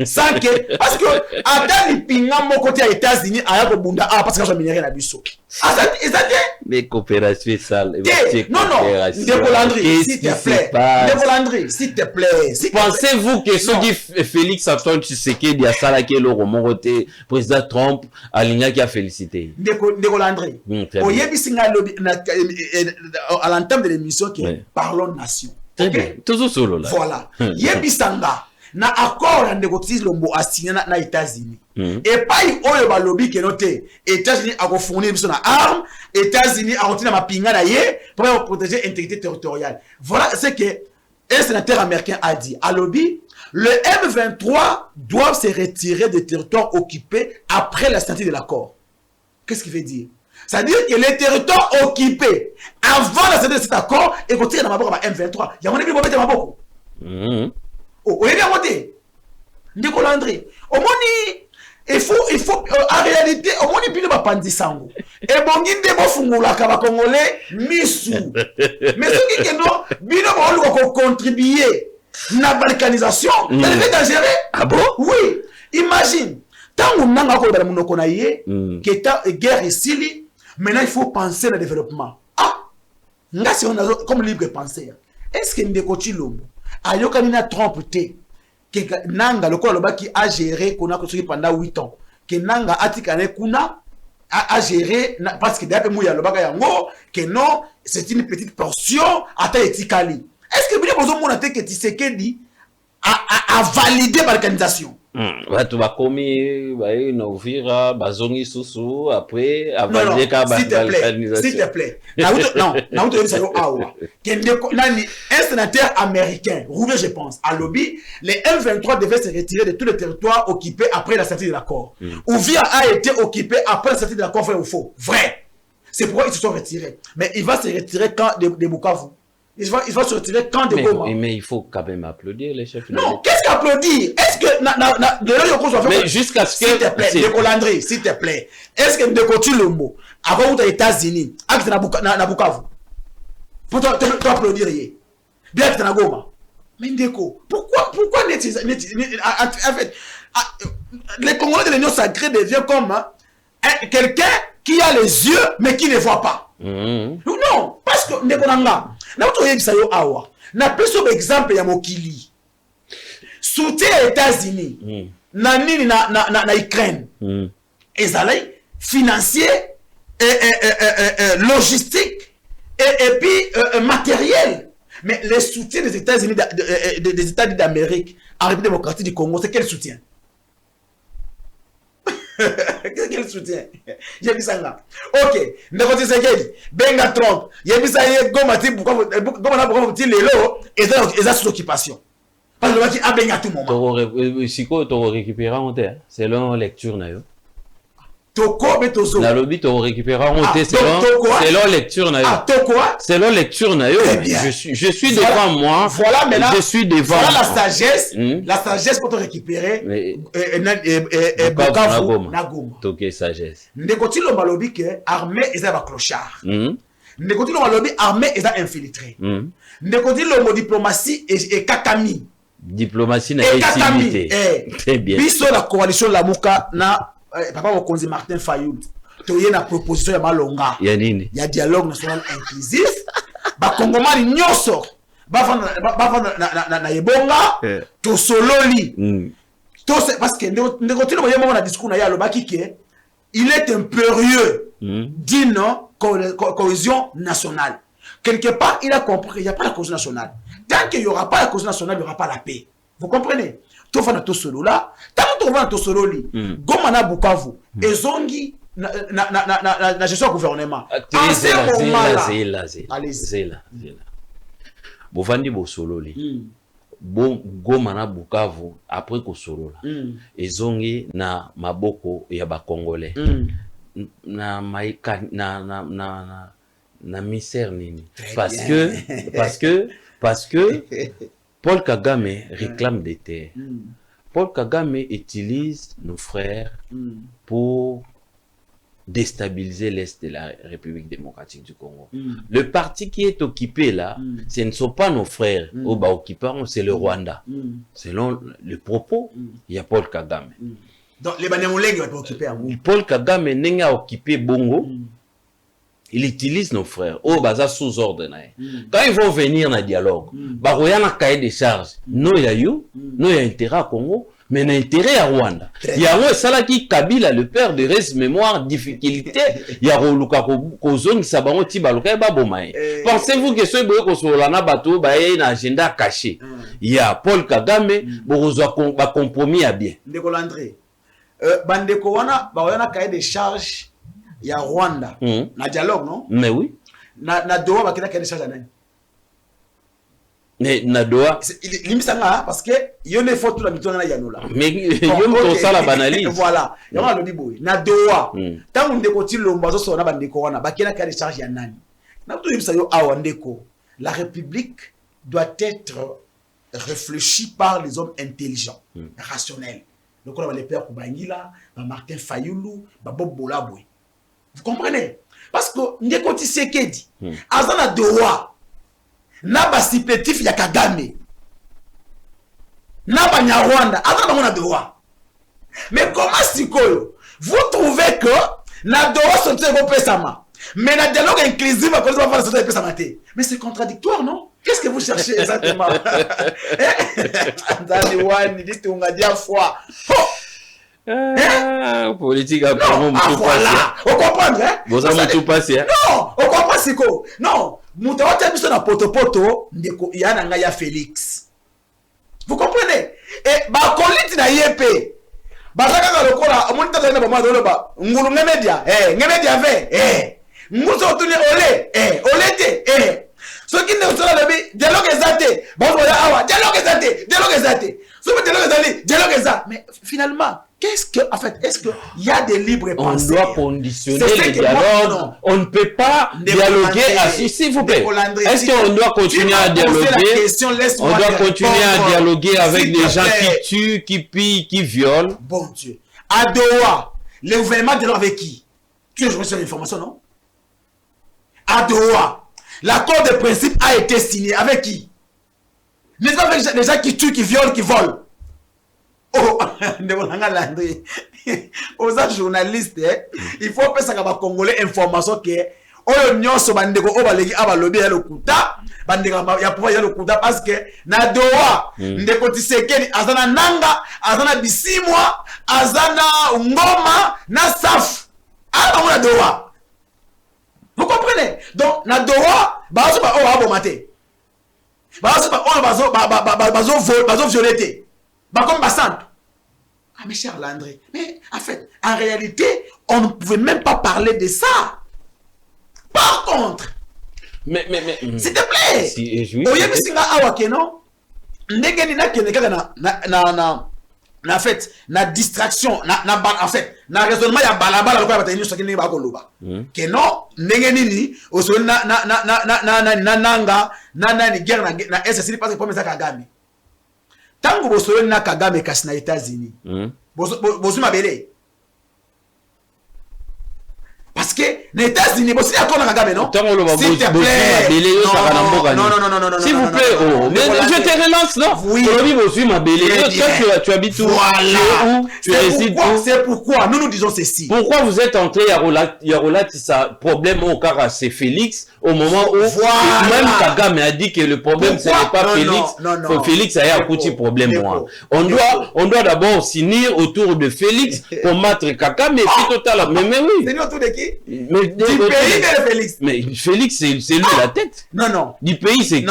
Sans que parce que attends les pinga mon côté aux États-Unis a ko bunda parce que j'ai minéré na biso. Mais coopération sale. Non, Ndeko Landry, s'il te plaît. Ndeko Landry, s'il te plaît. Pensez-vous que ce qui Félix Antoine Tshisekedi a sala que le remonté président Trump aligna qui a félicité. Ndeko Landry. Oyebi singa lobby à l'entame de l'émission qui parlons nation. Très bien. Toujours solo là. Voilà. Yebi sanga na accord na négocier lombo a signé na États-Unis. Et pas oyo ba lobby que noté États-Unis a fournir biso na armes, États-Unis a retiré ma pinga na yé pour protéger l'intégrité territoriale. Voilà ce que un sénateur américain a dit. À lobby, le M23 doit se retirer des territoires occupés après la signature de l'accord. Qu'est-ce qu'il veut dire? C'est-à-dire que les territoires occupés avant la signature de cet accord et côté na maboko ba M23 ya moni bi bo bete maboko oh oyebi amote ndeko Landry omoni il faut en réalité omoni bino ba pandisango e bongi nde bo fungula ka ba congolais misu mais ce qui kendo bino ba oluka ko contribuer na balkanisation ça devient dangereux. Ah bon? Oui, imagine tant on n'a encore dans mon konaïe que ta guerre ici maintenant il faut penser au développement. Ah là c'est on a comme libre penser. Est-ce que ndeko Chilombo ayoka nina trompe te que nanga le koloba qui a géré qu'on a construit pendant 8 ans que nanga atikane kuna a géré parce que d'après mouya le baga yango que non c'est une petite portion ata etikali. Est-ce que vous avez besoin de que Tshisekedi a validé l'organisation? Tu vas commis, une ouvira, bazongi sousou, après, a validé l'organisation. S'il te plaît. Non, un sénateur américain, Rouvet, je pense, à lobby, les M23 devaient se retirer de tous les territoires occupés après la sortie de l'accord. Ouvira a été occupé après la sortie de l'accord, vrai ou faux? Vrai. C'est pourquoi ils se sont retirés. Mais il va se retirer quand de Bukavu. Il va se retirer quand de Goma. Mais il faut quand même applaudir les chefs. Non, qu'est-ce qu'applaudir? Est-ce que mais jusqu'à ce que s'il te plaît, Ndeko Landry, s'il te plaît, est-ce que Ndeko Chilombo avant aux États-Unis, acte na Bukavu, pour t'applaudir bien que na Goma? Mais Ndeko, pourquoi en fait, les Congolais de l'Union sacrée devient comme quelqu'un qui a les yeux mais qui ne voit pas. Non, parce que Ndeko Nanga, na uto yebisa yo awa. Na peso exemple ya mokili. Soutien aux États-Unis. Na nini na Ukraine. Ezalai financier logistique et puis matériel. Mais les soutiens des États-Unis des États-Unis d'Amérique en République démocratique du Congo, c'est quel soutien? Quel soutien? J'ai vu ça là. Ok. Ndeko Tshisekedi, Benga Trump, j'ai vu ça hier, Goma na Goma ti lelo, et sous occupation. Parce que qui a Benga tout moment. Siko to récupérer en terre, selon lecture na yo. Toko betozo. La lobby to récupérer en terre selon lecture na yo. Ah, to quoi? Selon lecture na yo. Je suis devant moi. Voilà maintenant. Je suis devant. Voilà la sagesse. La sagesse pour te récupérer. Bukavu na Goma. Toke sagesse. Ndeko Chilombo lobby que armée eza ba clochard. Ndeko Chilombo lobby armée eza infiltré. Ndeko Chilombo diplomatie et kakami. Diplomatie na utilité. Très bien. Biso la coalition la Muka na papa Mokonzi Martin Fayulu. Toye na proposition ya malonga. Ya nini? Ya dialogue national inclusif. Ba Kongomani nyoso. Ba na yebonga. To sololi. Parce que Ndeko Chilombo yemo na discours na ya lobaki ke il est impérieux d'une cohésion nationale. Quelque part, il a compris qu'il n'y a pas la cohésion nationale. Tant qu'il n'y aura pas la cohésion nationale, il n'y aura pas la paix. Vous comprenez? Tout va dans tout solo là. Tant que tu vas dans tout solo li, Goma Bukavu, et Zongi na gestion du gouvernement. En ce moment-là, allez-y. Bovandi bo solo li. Bon Goma na Bukavu après ko solo là. Et Zongi na maboko ya ba Congolais. Na maika na misère nini. Parce que Paul Kagame réclame des terres. Paul Kagame utilise nos frères pour déstabiliser l'Est de la République démocratique du Congo. Le parti qui est occupé là, ce ne sont pas nos frères. C'est le Rwanda. Selon le propos, il y a Paul Kagame. Donc les Banyamulenge vont être occupés. Paul Kagame n'a occupé Bongo. Il utilise nos frères. Oh, baza sous ordre. Quand ils vont venir dans le dialogue, il y a un cahier de charges. Non, il y a eu, non, il y a intérêt à Congo, mais il y a intérêt à Rwanda. Il y a un Salaki Kabila, le père de reste mémoire, difficulté. Il y a Roluka Kozong, Sabaron Tibaluka et Babomae. Pensez-vous que ce boye Kosolana Bato, il y a un agenda caché. Il y a Paul Kagame, Borozo compromis à bien. Ndeko Landry, Bandeko wana, un cahier de charges. Il y a Rwanda. Na dialogue, non? Mais oui. Na Doha, bakina kene charge anani. Mais na Doha. Limisanga parce que yone faut tout la mitona na yanola. Mais yone ça la banalise. Voilà. Yama lo diboy. Na Doha. Tant Ndeko Chilombo zo so na bandeko wana bakina kene charge anani. La République doit être réfléchie par les hommes intelligents, rationnels. Donc on a les pères Koubangila, Martin Fayoulou, Bob Bolaboué. Vous comprenez? Parce que Ndeko Tshisekedi, Azana Dowa, Naba Sipletif Yakagame, Naba Nyarwanda, Azana Dowa. Mais comment Sikoyo, vous trouvez que na Dowa sont Pesama, mais na dialogue inclusif à cause de la société Pesama? Mais c'est contradictoire, non? Qu'est-ce que vous cherchez exactement? Politique à voilà, on comprend, hein? Vous avez tout passé, hein? Non, on comprend c'est quoi? Non, Moutawa mis na poto, ndeko yana ya Félix. Vous comprenez? Et ba koliti na yepe. Bazaka ka lokola, omonita na ba madolo ba. Ngulu ngemedia, ngemedia ve, Nguzo tuni ole, olete, ce qui ne sont pas le dialogue exaté. Bon, voilà, awa, dialogue exaté, dialogue exaté. Ce que dialogue exaté, dialogue exaté. Mais finalement, qu'est-ce que, en fait, est-ce qu'il y a des libres pensées? On doit conditionner les dialogues. On ne peut pas dialoguer assis, s'il vous plaît. Est-ce qu'on doit continuer à dialoguer? On doit continuer à dialoguer avec des gens qui tuent, qui pillent, qui violent. Bon Dieu. À Doha, le gouvernement dialogue avec qui? Tu as joué sur l'information, non? À Doha. L'accord de principe a été signé avec qui? N'est-ce pas avec les gens qui tuent, qui violent, qui volent? Oh, aux journalistes, il faut que ça va congolais information que oh nyonso bandeko o baleki abalobi ya lokuta bandeka ya pouvoir ya lokuta parce que na Doha ndeko Tshisekedi azana nanga azana bisimwa azana ngoma na safu na Doha. Vous comprenez? Donc, na Doha, bazo ba o abomate. Bazo ba o bazo violeté. Ba comme basante. Ah mes chers Landré, mais en fait, en réalité, on ne pouvait même pas parler de ça. Par contre, mais s'il te plaît. Si, oyebi singa awa keno. Ndenge ni na keneka na en fait, na distraction, en fait, na raisonnement ya balabala lokwa batayini sokini ba koloba. Que non, ndenge nini oso na nanga ni guerre na SSC parce que pour ça Kagame. Tango boso na Kagame kasi na États-Unis. Boso mabele. Parce que les États-Unis, vous savez à Kagame, non? S'il te plaît. Non. S'il vous plaît, mais je te relance, non? Oui. Tu habites où? Voilà. Tu résides où? C'est pourquoi nous disons ceci. Pourquoi vous êtes entré à Rolat, ça problème au cas c'est Félix, au moment où même Kagame a dit que le problème ce n'est pas Félix. Non. Félix a un petit problème, moi. On doit d'abord s'unir autour de Félix pour mettre Kagame et puis total. Mais oui. C'est autour de qui? Mais du pays de Félix. Mais Félix, c'est lui la tête. Non. Du pays, c'est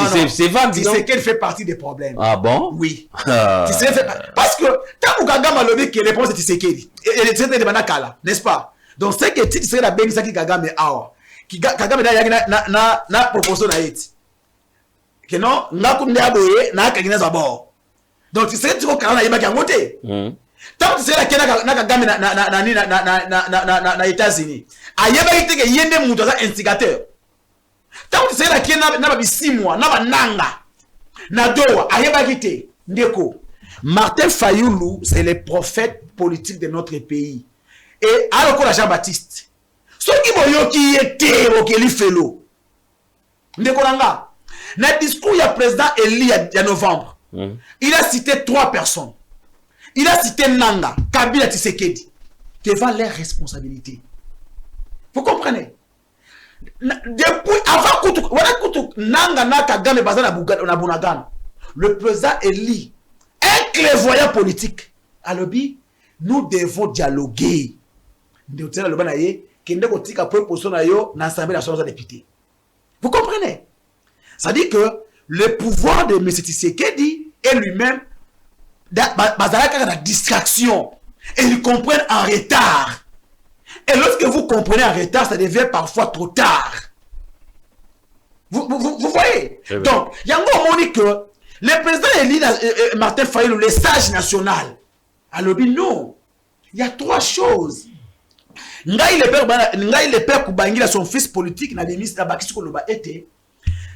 vague. Tu sais qu'elle fait partie des problèmes. Ah bon? Oui. Tu sais, parce que tant que Kagame a levé que les réponses de Tshisekedi, et c'est de Banakala, n'est-ce pas? Donc c'est que tu sais la belle ça qui Kagame a. Kagame na proposition na it. Que non, na kumne aboye na kagina zabo. Donc tu sais tu ko kana yeba kangote. Tant que tu sais la Kagame na États-Unis. Ayeba ite ke yende mutu za instigateur. Tant que tu sais la Kena na ba 6 mois na ba nanga. Na Doha ayeba kite ndeko. Martin Fayoulou, c'est le prophète politique de notre pays. Et alors que Jean-Baptiste, ce qui boyoki était okeli felo. Ndeko nanga. Na discours ya président Eli ya novembre. Il a cité 3 personnes. Il a cité Nanga, Kabila Tshisekedi, devant leurs responsabilités. Vous comprenez? Depuis, avant Nanga na Kagame Bazana Bunagano, le président Eli, un clairvoyant politique, à l'objet, nous devons dialoguer. Vous comprenez? Ça dit que le pouvoir de M. Tshisekedi est lui-même la distraction et ils comprennent en retard. Et lorsque vous comprenez en retard, ça devient parfois trop tard. Vous voyez? Donc, il y a un moment que le président Eli Martin Fayoulou, le sage national, a dit non. Il y a 3 choses. ngai le père Kubangi son fils politique na ministre na bakisi ko loba été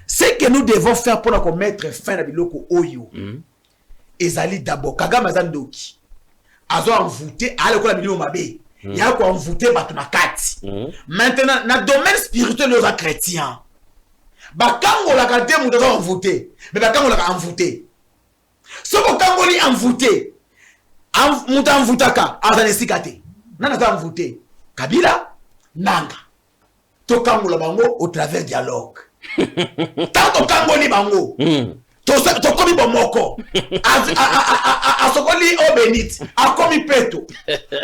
c'est que nous devons faire pour qu'on mettre fin à biloko oyo ezali d'abord Kagame Zandoki azo envoûté à l'école milio mabe ya ko envoûté batu na kati maintenant na domaine spirituel les chrétiens bakango la kate mu dozo envoûté mais bakango la envoûté soko kango li envoûté mu ta envoûtaka azane sikate nana ta envoûté Kabila nanga to kango la bango au travers dialogue tanto kango li bango to komi bomoko a sokoli obenit a komi peto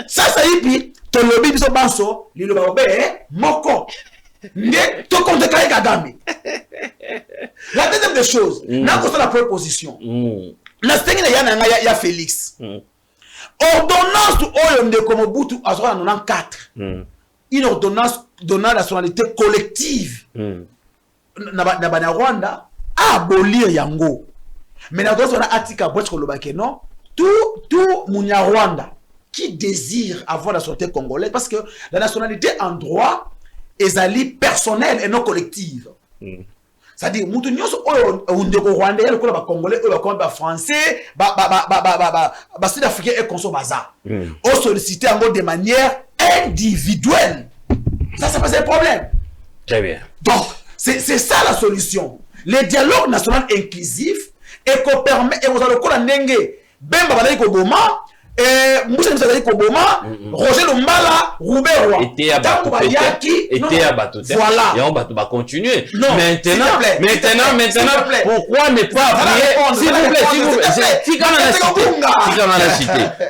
sasa hivi to lobi biso banso lilo babe moko nde to konte kai Kagame. La deuxième des choses na ko la proposition na stengina yana ya Félix ordonnance oyo ndeko Mobutu azoka na 94 une ordonnance donnant la nationalité collective na bana Rwanda à abolir yango. Mais na dozo na atika boche kolobake non tout munya Rwanda qui désire avoir la nationalité congolaise parce que la nationalité en droit ezali personnelle et non collective. C'est-à-dire mutu nyonso oyo ndeko Rwanda ya lokola ba congolais oyo ba ba français ba sud-africain et conso baza o solliciter yango de manière individuelle. Ça c'est pas un problème. Très bien. Donc c'est ça la solution. Le dialogue national inclusif et qu'on permet et vous allez le ndenge Bemba Badali Koboma et Moussa Badali Koboma Roger Lombala Rouberwa était à Batou voilà et on va continuer maintenant pourquoi ne pas s'il vous plaît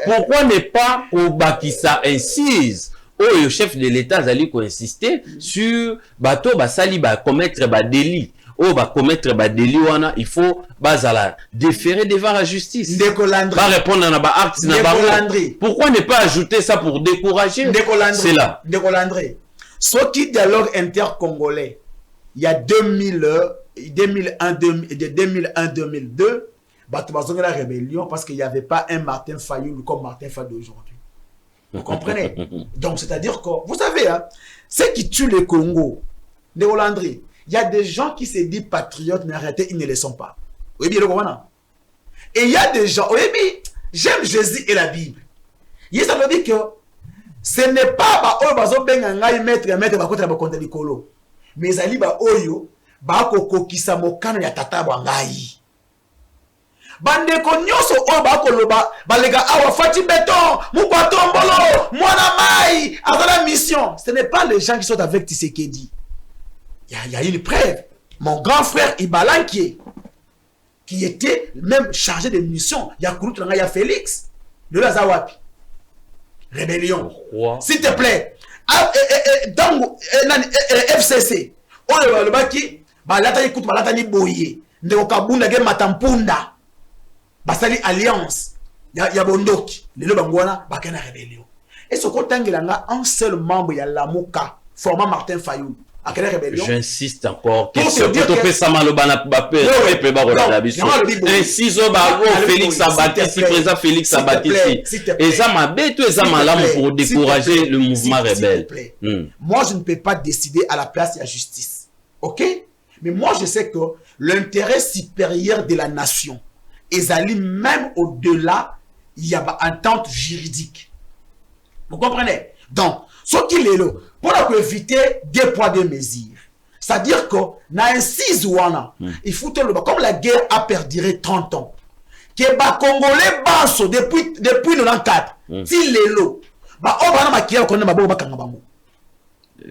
pourquoi ne pas au Bakissa insiste le chef de l'État Zali ko insister sur bateau basali ba commettre ba délit commettre ba délit wana il faut bazala déférer devant la justice pas répondre à ba acte na ba pourquoi ne pas ajouter ça pour décourager c'est là ce qui dialogue intercongolais il y a 2001 2002 bato bazonga la rébellion parce qu'il y avait pas un Martin Fayulu comme Martin Fayulu d'aujourd'hui. Vous comprenez? Donc, c'est-à-dire que, vous savez, hein, ceux qui tuent le Congo, les Hollandais, il y a des gens qui se disent patriotes, mais en réalité, ils ne le sont pas. Oui, bien, et il y a des gens, oui, j'aime Jésus et la Bible. Il ça veut dire que ce n'est pas Oyo Bengangai mettre contre le Colo. Mais Zali Oyo, Bako Kisamokano ya Tata Bangai. Bande konyoso o bakoloba balega awa fati béton mukwatombolo mwana mai azala mission. Ce n'est pas les gens qui sont avec Tshisekedi. Il y a une preuve. Mon grand frère Ibalanki qui était même chargé de mission. Il y a Kouroutranga, il y a Félix de la Zawapi. Rébellion. S'il te plaît. Dans FCC. On le baki balata écoute balata ni boye. Ndeko kabunda ge matampunda. Basali alliance ya bondoki lelo bangwana bakena rébellion et ce kotangela un seul membre ya Lamuka formant Martin Fayulu akena rébellion. J'insiste encore que ce que ça malobana bapé pe ba la biso ainsi zo ba Félix Abatisi président Félix Abatisi et ça m'a béto et ça malamu pour décourager le mouvement rebelle. Moi je ne peux pas décider à la place de la justice. OK? Mais moi je sais que l'intérêt supérieur de la nation ezali même au-delà, il y a une entente juridique. Vous comprenez? Donc, ce qu'il est là, pour éviter des poids, des mesures. C'est-à-dire que, dans un 6 ouana, il faut que, comme la guerre a perduré 30 ans, que les Congolais basso depuis 94, s'il est là, on va maquiller qu'on a bakangabamo.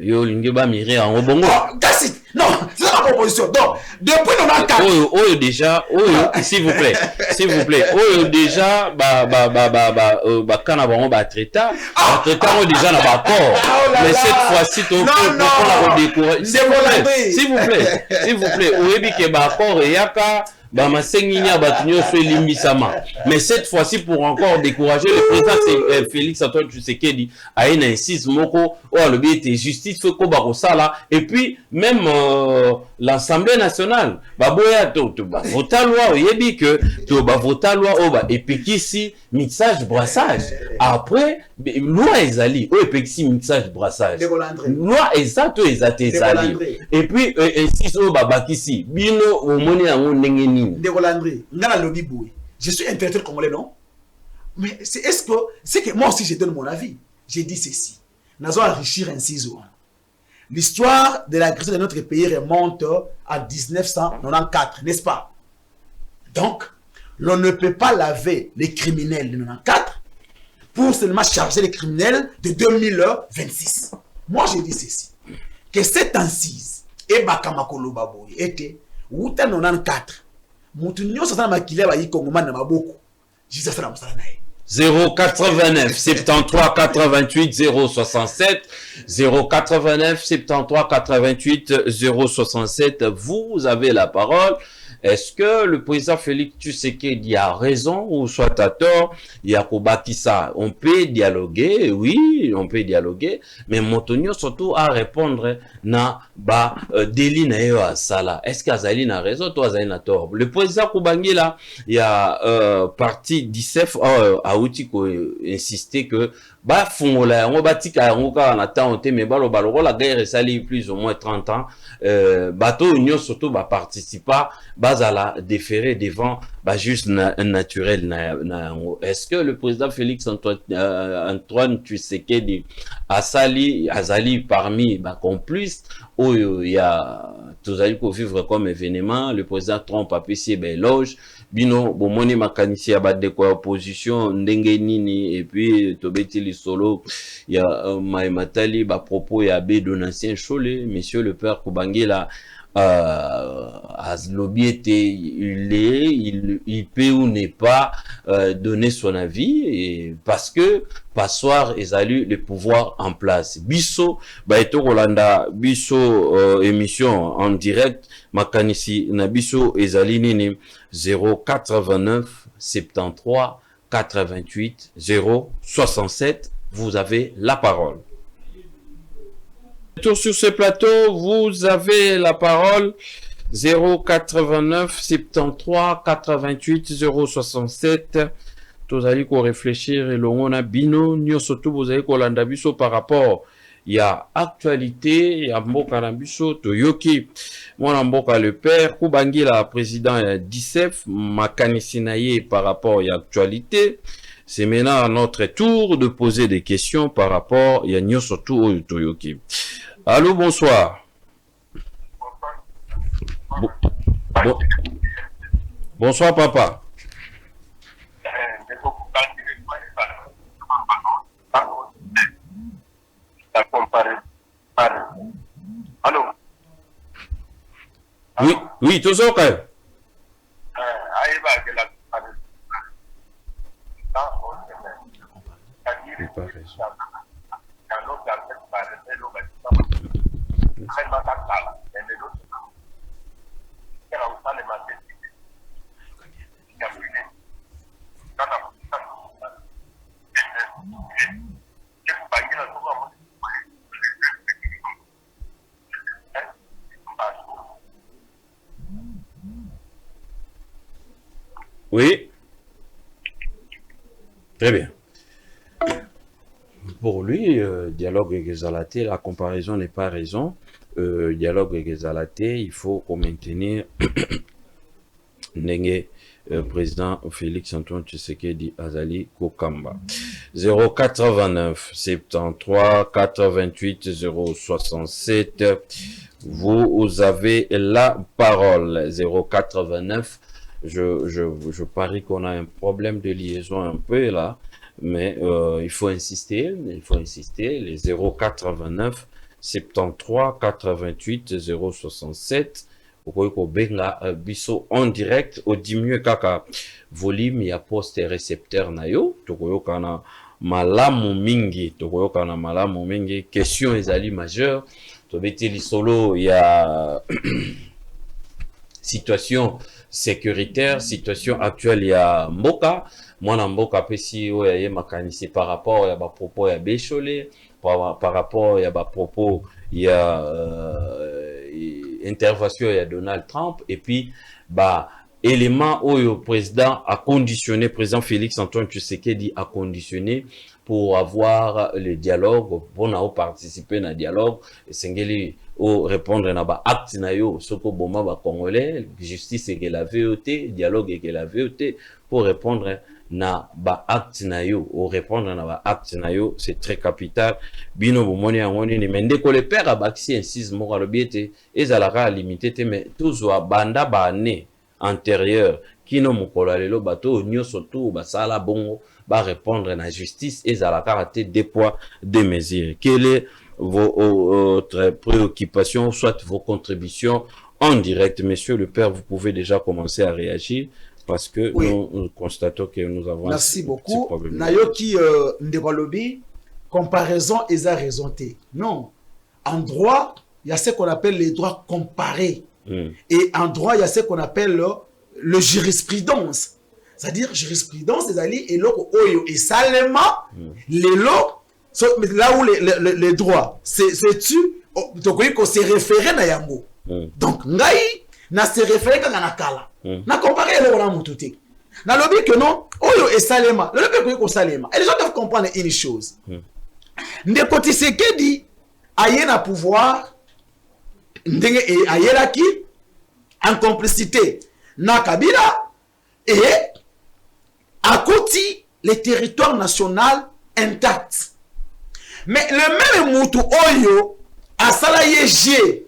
Yo lingeba miré en bongo. Non, c'est la proposition. Donc, depuis 94. Oh déjà, s'il vous plaît, oh déjà, kana bango ba traita déjà na ba corps. Mais cette fois-ci, on peut la redécorer. S'il vous plaît, oyebi ke ba corps yaka bah ma senginia batunyo so limbisama. Mais cette fois-ci pour encore décourager le président Félix Antoine Tshisekedi a une insiste moko o alobi était justice faut ko ba sala et puis même l'Assemblée nationale ba boya to ba vota loi yebi que to ba vota loi o ba epikisi mixage brassage après loi ezali o epikisi mixage brassage loi exact exact ezali et puis insiste o ba bakisi bino o moni yango ndenge Ndérolandré, je suis intellectuel congolais, non? Mais est-ce que c'est que moi aussi je donne mon avis? J'ai dit ceci. Nous allons enrichir un ciseau. L'histoire de l'agression de notre pays remonte à 1994, n'est-ce pas? Donc, l'on ne peut pas laver les criminels de 1994 pour seulement charger les criminels de 2026. Moi, j'ai dit ceci. Que cette incise, et Bakamakolo Baboy, était 1994. Mutu nyonso sana makile ba yikongoma na maboko. Juste ça na musala nae. 089 73 88 067 089 73 88 067. Vous avez la parole. Est-ce que le président Félix Tshisekedi a raison ou soit à tort? Il y a ça. On peut dialoguer, oui, on peut dialoguer, mais Montonio surtout à répondre na ba délit na yo sala. Est-ce qu'Azali a raison, toi Azali a tort? Le président Kubangi là, il y a parti d'ICEF a outil ko insister que ba fungola on batika ngoka na temps mais balo la guerre sali plus ou moins 30 ans bateau union surtout ba participa bazala déféré devant ba juste naturel est-ce que le président Félix Antoine Tshisekedi azali parmi ba complices où il y a tous allez vivre comme événement le président Trump a payé éloge bino bomoni makanisi ya bade kwa opposition ndenge nini et puis tobeti li solo ya matali ba propos ya be donatien chole monsieur le père Kubangila Azlobiete il peut ou n'est pas donner son avis et parce que passoir ezali le pouvoir en place biso ba eto Rolanda biso émission en direct makanisi na biso ezali nini 089 73 88 067. Vous avez la parole. Retour sur ce plateau, vous avez la parole. 089 73 88 067. Vous allez réfléchir et l'on a bino surtout vous allez kolanda biso par rapport il y a actualité, il y a Mboka Nambiso, Toyoki, mon Mboka le père, Kubangi la président d'ICEF, Makanisi Naye par rapport à actualité. C'est maintenant à notre tour de poser des questions par rapport à Nyosotu Toyoki. Allô, bonsoir. Bonsoir, papa. Allô? Oui, oui, tout ça, quand Oui. Très bien. Pour lui, dialogue avec Zalaté, la comparaison n'est pas raison. Dialogue avec Zalaté, il faut qu'on maintenir Nenge, président Félix Antoine Tshisekedi Azali Kokamba. 089 73 88 067. Vous avez la parole. 089. Je parie qu'on a un problème de liaison un peu là, mais il faut insister, les 089 73 88 067 benga biso en direct au diminuer kaka volume ya poste récepteur na yo tokoyo kana malamu mingi question ezali majeure to beti li solo ya situation sécuritaire, situation actuelle il y a Mboka, moi na Mboka pesi o ya makanisi par rapport à ba propos ya Bécholé, par rapport à ba propos il y a intervention il y a Donald Trump et puis bah élément où le président a conditionné, président Félix Antoine Tshisekedi a conditionné pour avoir le dialogue, pour participer à dialogue, Sengeli ou répondre à ba acte na yo, soko boma ba congolais, justice et que la VOT, dialogue et que la VOT, pour répondre na ba acte na yo, ou répondre na ba acte na yo, c'est très capital. Bino bomoni angoni ni mende ko le père abaxi insiste mo ka lobiete, ezalaka limité te mais toujours banda ba ne antérieur kino mokolo lelo bato nyoso tout basala bongo ba répondre na justice et à la karaté des poids des mesures. Quelle est votre préoccupation, soit vos contributions en direct, monsieur le père, vous pouvez déjà commencer à réagir parce que oui. nous constatons que nous avons merci beaucoup nayoki ndekolobi comparaison et a raison té non en droit il y a ce qu'on appelle les droits comparés. Et en droit, il y a ce qu'on appelle le jurisprudence. C'est-à-dire, jurisprudence, c'est aller et l'autre, et salement, les lots, là où les droits, c'est-tu, donc, qu'on s'est référé à Yango. Donc, ngai, na se référé à Nakala. Na comparé le rôle moutouté. Na lobby que non, oyo et salement, le lobby qu'on salement. Et les gens doivent comprendre une chose. Ndeko Tshisekedi, aye na pouvoir, ndenge et ayelaki en complicité na Kabila et à côté les territoires nationaux intacts. Mais le même Moutou Oyo a salaye G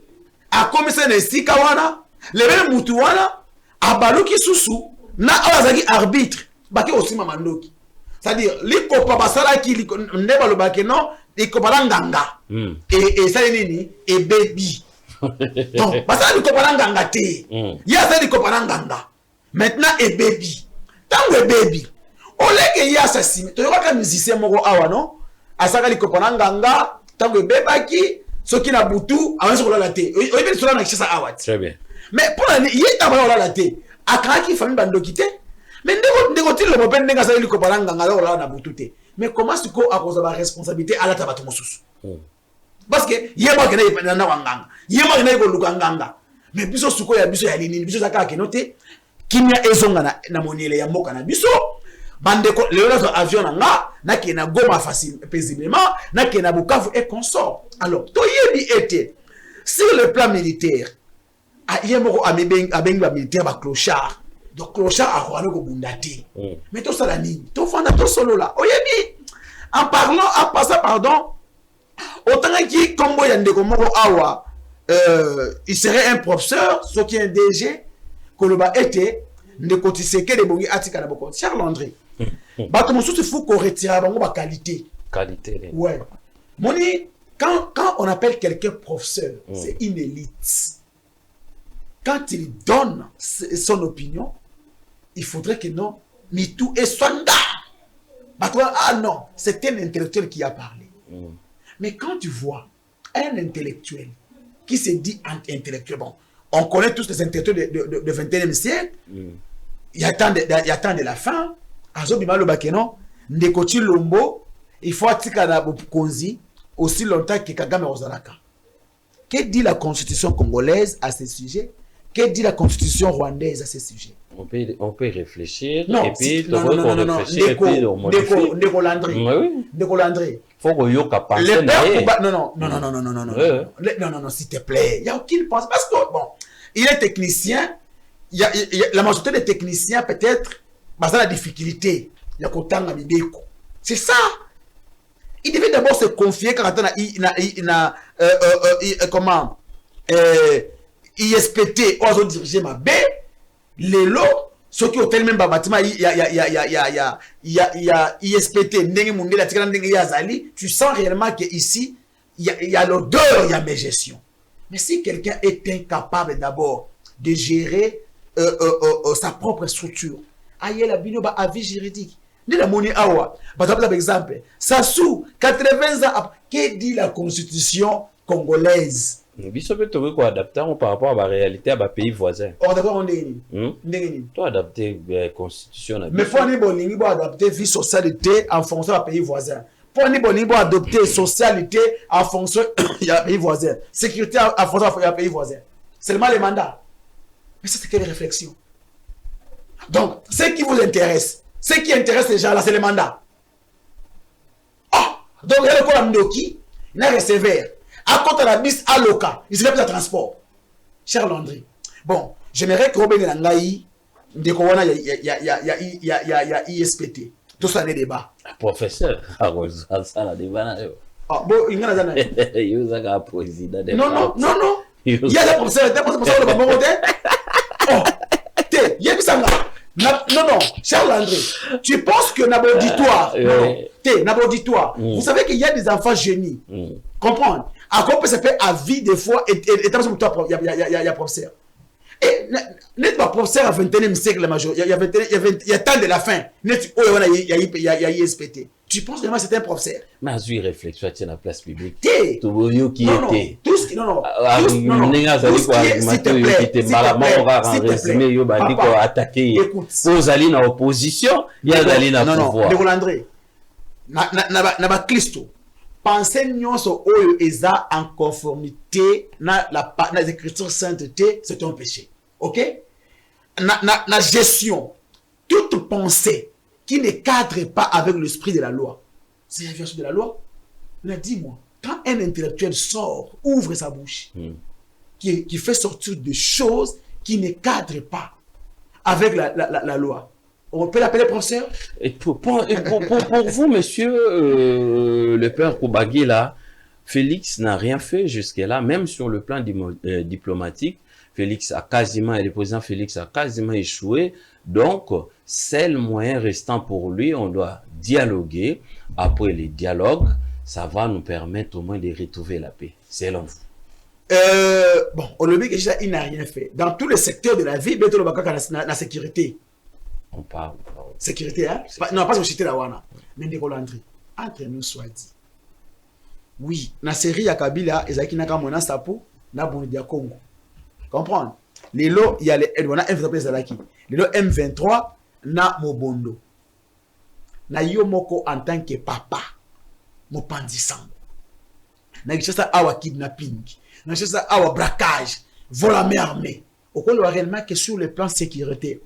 a commissaire de Sikawana, le même Moutou wana a baluki susu na awazaki arbitre baki aussi mamandoki. C'est-à-dire likopa basala ki ndeba lo baki non likopa nganga et ça nini et baby. Donc, parce que il y a des copains. Maintenant, et baby. Tant que baby, au lieu qu'il y a assassiné, tu vois qu'un musicien moro awa non, asaka les copains ganga, tant que bébaki, ce qui n'a boutou, avant de la thé. Oui, bien sûr, on a ça awat. Très bien. Mais pour l'année, il y a d'abord la thé. À qui famille bando quitté. Mais négocie le mopin n'est qu'à les copains ganga là, on a boutou. Mais comment est-ce qu'on a cause de la responsabilité à la tabatomoussous? Parce que yema kena yipenda na wanganga yema kena yiko lukanganga mais biso suko ya biso ya lini biso zaka kenote kimia ezonga na moniele ya mboka na biso bande ko le raso avion na kena Goma facile paisiblement na kena Bukavu et consort. Alors to yebi était sur le plan militaire a yemoko abenga militaire ba clochard donc clochard a rwano ko bundati mais to sala nini to fanda to solo là oyebi en parlant en passant pardon. Autant qu'il combo yandeko moko awa il serait un professeur ce qui est un DG koloba était ndeko Tshisekedi bongi atika na boko Charles André bato mosusu faut qu'on retire bango ba qualité ouais moni quand on appelle quelqu'un professeur c'est une élite quand il donne son opinion il faudrait que non Mitou et Swanda bato ah non c'est un intellectuel qui a parlé. Mais quand tu vois un intellectuel qui se dit intellectuel, bon, on connaît tous les intellectuels du 21e siècle, il y a tant de la fin, Azobimalo Bakeno, Ndekoti Lombo, il faut attikana Konzi aussi longtemps que Kagame Ozalaka. Que dit la constitution congolaise à ce sujet? Que dit la constitution rwandaise à ce sujet? On peut réfléchir non, et puis non, réfléchir et puis on modifie. Ndeko Landry. Faut que yoka pense. Non, s'il te plaît. Il n'y a aucune pensée. Parce que, bon, il est technicien. La majorité des techniciens, peut-être, bah, ça la difficulté. Il y a Kotanga Mideko. C'est ça. Il devait d'abord se confier quand comment ISPT, oiseau dirigé ma B, les lots, ceux qui ont tellement de bâtiments, il y a ISPT, tu sens réellement qu'ici, il y a l'odeur, il y a mes gestions. Mais si quelqu'un est incapable d'abord de gérer sa propre structure, aïe la binoba avis juridique. Ni la moni awa. Par exemple, Sassou, 80 ans, que dit la constitution congolaise? Biso peut trouver quoi adapter par rapport à la réalité à la pays voisin. On d'accord on est toi adapter la constitution. Mais faut ni bolingi bo adapter vie socialité en fonction du pays voisin. Faut ni bolingi bo adopter socialité en fonction du pays voisin. Sécurité en fonction du pays voisin. Seulement les mandats. Mais c'est quelle réflexion? Donc, ce qui vous intéresse, ce qui intéresse les gens là, c'est les mandats. Oh, donc il y a le quoi Mdoki, il a recevé. À côté de la bis à Loka, il se fait plus de transport. Cher Landry. Bon, j'aimerais que Robin Nangaï, il y a ISPT. Tout ça, les débats. Professeur, ça la débat. Ah, bon, il y a un président. Non. Il y a des professeurs, le bon côté. Oh, il y a ça. Non, cher Landry, tu penses que dans l'auditoire, vous savez qu'il y a des enfants génies. Comprendre? À quoi peut se faire à vie des fois, et il y a professeur. Et n'est pas professeur à 21e siècle, la majorité. Il y a tant de la fin. Il y a ISPT. Tu penses vraiment que c'est un professeur? Mais as-tu une réflexion à la place publique? Non, tout ce qui est. Écoute. Vous allez dans l'opposition, il y a d'aller dans le pouvoir. Non, André. Na Christo. Pensez nyonso oyo eza en conformité na les écritures sainteté, c'est un péché. OK? Na gestion, toute pensée qui ne cadre pas avec l'esprit de la loi, c'est la version de la loi. Mais dis-moi, quand un intellectuel sort, ouvre sa bouche, qui fait sortir des choses qui ne cadrent pas avec la loi, on peut l'appeler professeur? Et pour vous, monsieur le père Koubagui, là, Félix n'a rien fait jusque-là, même sur le plan diplomatique. Félix a quasiment, et le président Félix a quasiment échoué. Donc, c'est le moyen restant pour lui. On doit dialoguer. Après les dialogues, ça va nous permettre au moins de retrouver la paix. Selon vous. Bon, on le dit que il n'a rien fait. Dans tous les secteurs de la vie, il y a la sécurité. On parle. Sécurité, hein? Non, pas société la wana. Mais Ndécolandry, entre nous soit dit. Oui, la série ya Kabila, Ezaki Nakamona Sapo, na Bondia Congo. Comprendre? Les lots, il y a les M23 les lots M23, na Mobondo. Na Yomoko en tant que papa, Mopandisango. Na Gishasa awa kidnapping. Na Gishasa awa braquage, vol à main armée. Au cours de réellement que sur le plan sécurité.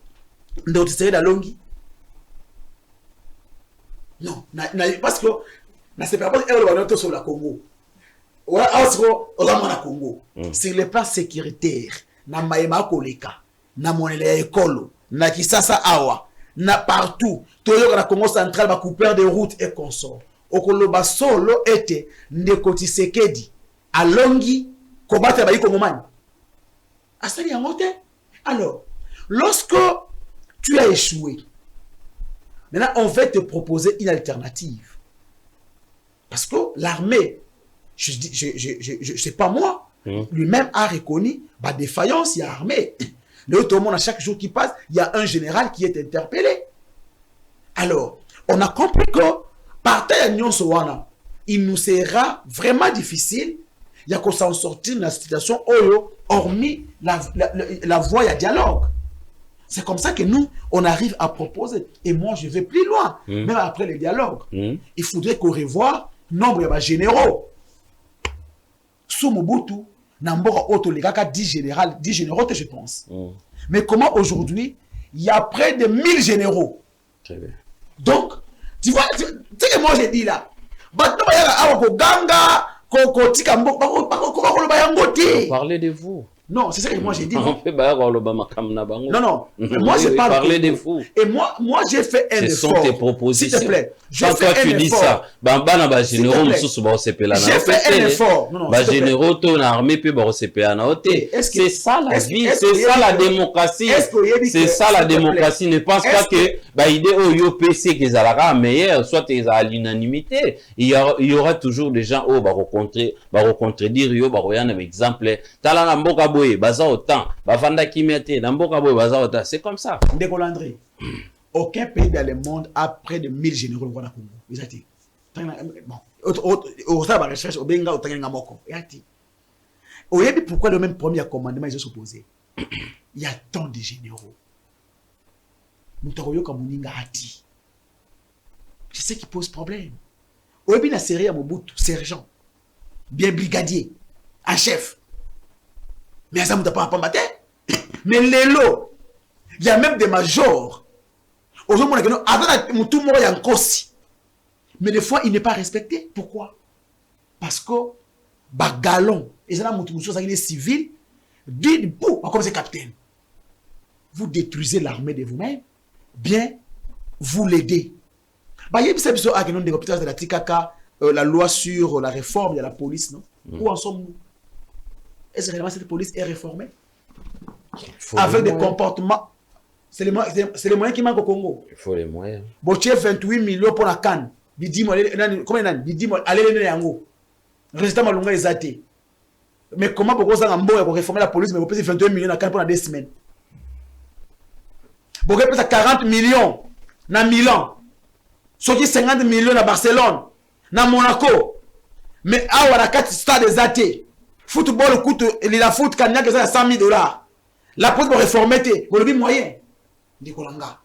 Donc, tu serais dans l'ongi? Non, parce que c'est pas parce sur la Congo. Congo. C'est le plan sécuritaire. Na maïma koleka, na monele ekolo, na kisasa awa, na partout. Toyo la Congo central va couper des routes et consorts. Okoloba solo était Ndekoti Sekedi à Longi combattre ba Kongomani. Asali ya mote. Alors, lorsque tu as échoué. Maintenant, on va te proposer une alternative. Parce que l'armée, c'est pas moi, lui-même a reconnu la défaillance, il y a armée. Le tout le monde, à chaque jour qui passe, il y a un général qui est interpellé. Alors, on a compris que, partant à Nyon Sowana, il nous sera vraiment difficile, il y a qu'on s'en sortir de la situation, hormis la voie à dialogue. C'est comme ça que nous, on arrive à proposer. Et moi, je vais plus loin. Même après le dialogue. Il faudrait qu'on revoie nombre de généraux. Sous Mobutu, Nambora Oto, les gars, 10 généraux, je pense. Mais comment aujourd'hui, il y a près de 1000 généraux. Très bien. Donc, tu vois, tu sais que moi, j'ai dit là, parlez de vous. Non, c'est ça que moi j'ai dit. Non, non. Moi j'ai parlé de vous. Et moi j'ai fait un effort. Ce sont tes propositions. S'il te plaît. Quand toi tu dis ça, j'ai fait un effort. Généraux, ton armée peut c'est ça la vie, c'est ça la démocratie. C'est ça la démocratie. Ne pense pas que l'idée au PC qu'ils aura meilleur, soit à l'unanimité. Il y aura toujours des gens qui vont contredire, un exemple. C'est comme ça. Ndécolandry. Aucun pays dans le monde a près de 1000 généraux au Congo. Bon, au sein de la recherche, au Benga, au Tanganga Moko. Au début, pourquoi le même premier commandement ils ont s'opposé? Il y a tant de généraux. C'est ce qui pose problème. Au début, la série à Mobutu, sergent, bien brigadier, un chef. Mais ça ne pas pas matin. Mais l'élo, il y a même des majors. Aujourd'hui, avant tout le monde est en cause. Mais des fois, il n'est pas respecté. Pourquoi? Parce que bagalon, et ça est civil, dit comme c'est capitaine. Vous détruisez l'armée de vous-même, bien, vous l'aidez. Il y a la loi sur la réforme de la police, non? Où en sommes-nous? Est-ce que réellement cette police est réformée? Avec des comportements. C'est les moyens qui manquent au Congo. Il faut les moyens. Bon, tu as 28 millions pour la canne. Résultat, malunga est athée. Mais comment pourquoi ça va réformer la police, mais vous payez 21 millions à canne pendant des semaines? Vous payez 40 millions à Milan. Ce qui 50 millions à Barcelone. À Monaco. Mais à la 4 stades des athées. Football coûte, la foot, quand il y a 100 000 $. La police va réformer, vous avez moyen. Nicolanga.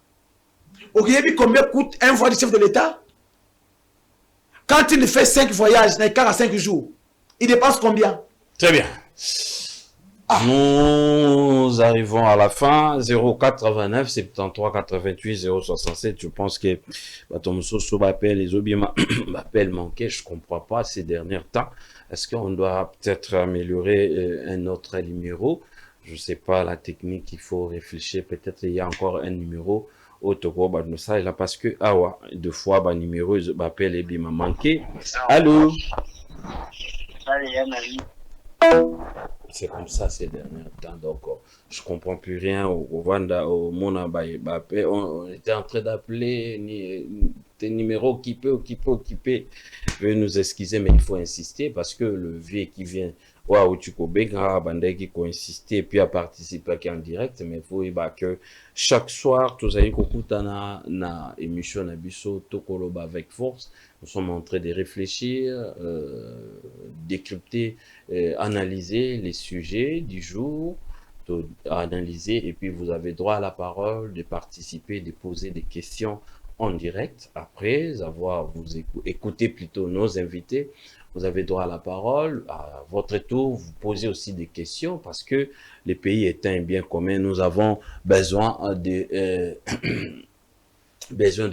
Vous savez combien coûte un voyage du chef de l'État? Quand il fait 5 voyages, dans les 45 jours, il dépense combien? Très bien. Nous arrivons à la fin. 089 73 88 067. Je pense que ton soso m'appelle, les obi m'appellent manqué. Je comprends pas ces derniers temps. Est-ce qu'on doit peut-être améliorer un autre numéro? Je sais pas la technique, il faut réfléchir. Peut-être il y a encore un numéro au Togo, bah, nous ça là parce que deux fois bah numéro ils m'appellent et bien m'a manqué. Allô? C'est comme ça ces derniers temps, donc je comprends plus rien au Rwanda, au Mona, on était en train d'appeler des numéros qui peut occuper. Veuillez nous excuser, mais il faut insister parce que le vieux qui vient qui peut insister et puis à participer en direct, mais il faut que chaque soir, tous les na émission Nabiso Tokoloba avec force. Nous sommes en train de réfléchir, décrypter, analyser les sujets du jour, analyser, et puis vous avez droit à la parole, de participer, de poser des questions en direct. Après avoir écouté plutôt nos invités, vous avez droit à la parole. À votre tour, vous posez aussi des questions parce que le pays est un bien commun. Nous avons besoin de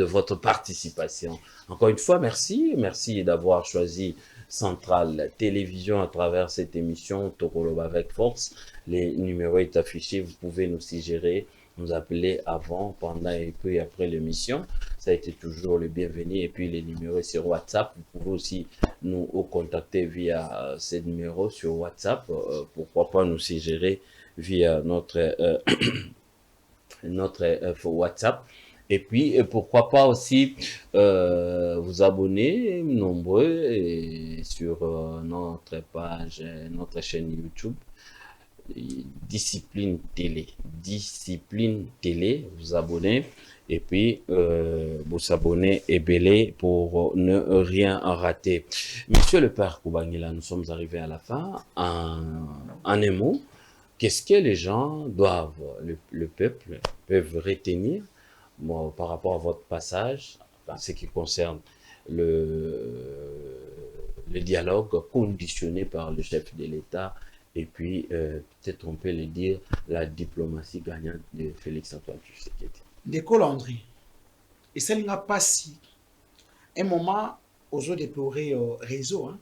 votre participation. Encore une fois, merci d'avoir choisi Centrale Télévision à travers cette émission Tokoloba avec force. Les numéros est affiché, vous pouvez nous suggérer, nous appeler avant, pendant et puis après l'émission. Ça a été toujours le bienvenu. Et puis les numéros sur WhatsApp, vous pouvez aussi nous contacter via ces numéros sur WhatsApp. Pourquoi pas nous suggérer via notre WhatsApp. Et puis, pourquoi pas aussi vous abonner nombreux sur notre page, notre chaîne YouTube. Discipline Télé, vous abonnez et puis vous abonnez et belé pour ne rien rater. Monsieur le Père Koubangila, nous sommes arrivés à la fin. En un mot, qu'est-ce que les gens doivent, le peuple peuvent retenir par rapport à votre passage en ce qui concerne le dialogue conditionné par le chef de l'État? Et puis, peut-être on peut le dire, la diplomatie gagnante de Félix-Antoine Tshisekedi. D'école André. Et ça n'a pas si. Un moment, aux autres déplorer réseau. Hein.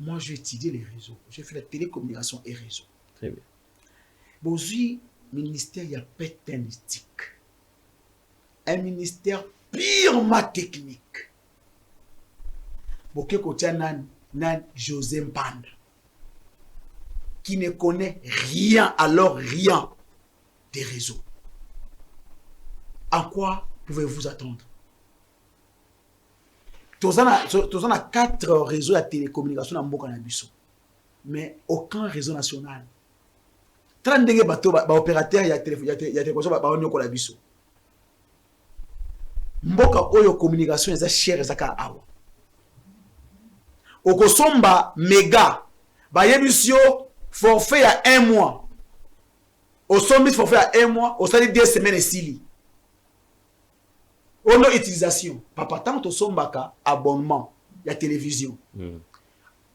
Moi, j'ai étudié les réseaux. J'ai fait la télécommunication et réseau. Très bien. Aujourd'hui, ministère, il y a pétanistique. Un ministère purement technique. Boké Kotia nan José Mbanda, qui ne connaît rien, alors rien des réseaux. En quoi pouvez-vous attendre? Tous en a 4 réseaux de télécommunication dans Mboka Nabiso, mais aucun réseau national. 32 bateaux, opérateurs, il y a télévision, il y a télévision, mboka oyo communication eza cher ezaka awa okosomba méga bayebisio forfait ya 1 mois osombi forfait ya 1 mois osali 2 semaines esili ono utilisation papa tant tosombaka abonnement ya télévision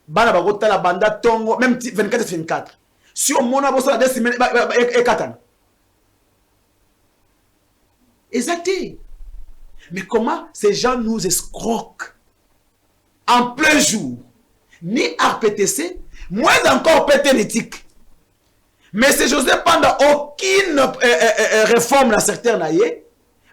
bana bakotala banda tongo même 24 si on mona bosala 2 semaines ekatana exacté. Mais comment ces gens nous escroquent en plein jour, ni RPTC, moins encore PTNétique. Mais c'est José pendant aucune réforme dans le secteur naïe,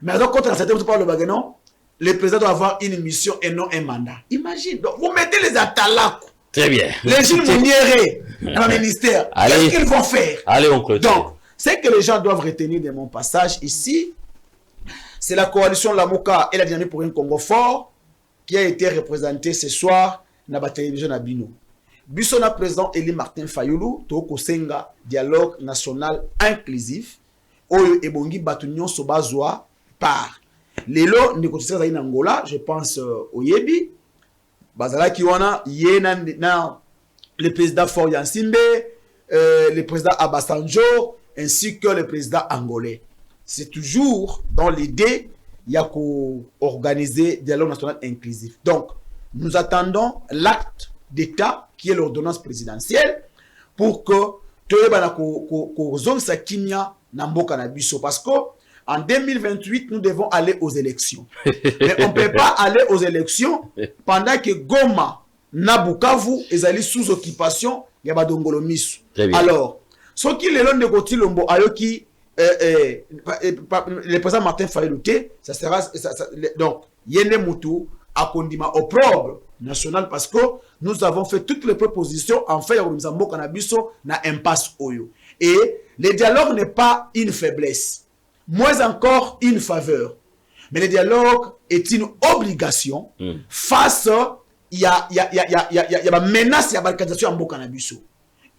mais donc contre le secteur par le bagnon, le président doit avoir une mission et non un mandat. Imagine, donc vous mettez les atalaks. Très bien. Les gens monniérés dans le ministère. Qu'est-ce qu'ils vont faire? Allez, on clôture. Donc, ce que les gens doivent retenir de mon passage ici, c'est la coalition Lamoka et la dynamique pour un Congo fort qui a été représentée ce soir dans la télévision Nabino. Bissona président Eli Martin Fayoulou, Toko Senga, dialogue national inclusif, Oyo Ebongi Batunyon Sobazwa par. Lelo, Nikotisa Zaïn Angola, je pense au Yebi, Bazala Kiwana, Yena, le président Fort Yansimbe, le président Abasanjo, ainsi que le président angolais. C'est toujours dans l'idée, il y a qu'à organiser dialogue national inclusif. Donc, nous attendons l'acte d'État qui est l'ordonnance présidentielle pour que parce qu'en 2028, nous devons aller aux élections. Mais on ne peut pas aller aux élections pendant que Goma, Nabukavu, et Zali sous occupation, il y a Badongolo Misu. Alors, ce qui est l'un de Gotilombo, Ayoki, le président Martin Fayoulou, ça sera donc Yene Moutou a condimé au propre national parce que nous avons fait toutes les propositions en fait na impasse oyo et le dialogue n'est pas une faiblesse, moins encore une faveur, mais le dialogue est une obligation face il y a la menace, il y a balkanisation en Mboka na biso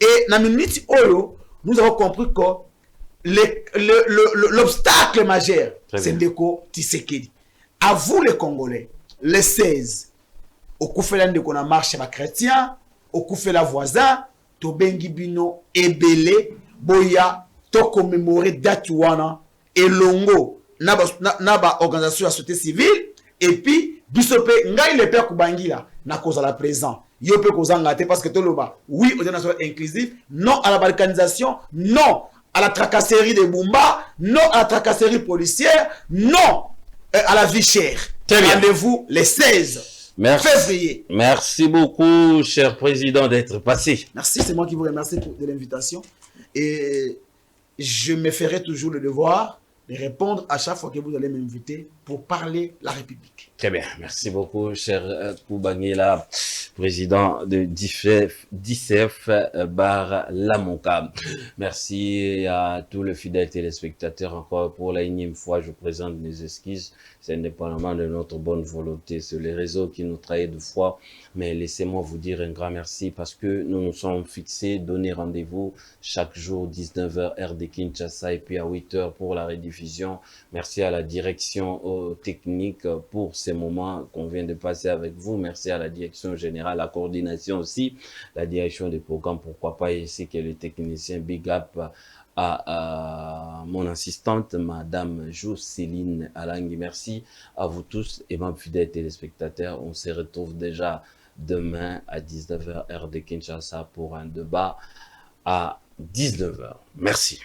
et na minute oyo nous avons compris que l'obstacle majeur, c'est Ndeko Tshisekedi. À vous les Congolais, les 16, au Koufela Ndeko na marche ma chrétien, au Koufela voisin, to bengi bino ebele, boya, to commémorer datuana, et longo, naba organisation de la société civile, et puis, bisope, ngai le père Kubangila, na cause à la présent. Yope kozangate parce que toloba, oui, au national inclusif, non à la balkanisation, non à la tracasserie des Bumba, non à la tracasserie policière, non à la vie chère. Rendez-vous les 16 février. Merci beaucoup, cher président, d'être passé. Merci, c'est moi qui vous remercie de l'invitation. Et je me ferai toujours le devoir de répondre à chaque fois que vous allez m'inviter pour parler la République. Très bien, merci beaucoup, cher Kubangila, président de DICEF Bar Lamonka. Merci à tous les fidèles téléspectateurs. Encore pour la énième fois, je présente mes excuses. C'est indépendamment de notre bonne volonté. C'est les réseaux qui nous trahissent de fois. Mais laissez-moi vous dire un grand merci parce que nous nous sommes fixés, donner rendez-vous chaque jour 19h heure de Kinshasa et puis à 8h pour la rediffusion. Merci à la direction technique pour ces moments qu'on vient de passer avec vous. Merci à la direction générale, la coordination aussi, la direction des programmes, pourquoi pas ici que les techniciens. Big up à mon assistante, Madame Jocelyne Alangui. Merci à vous tous et mes fidèles téléspectateurs. On se retrouve déjà demain à 19h heure de Kinshasa pour un débat à 19h. Merci.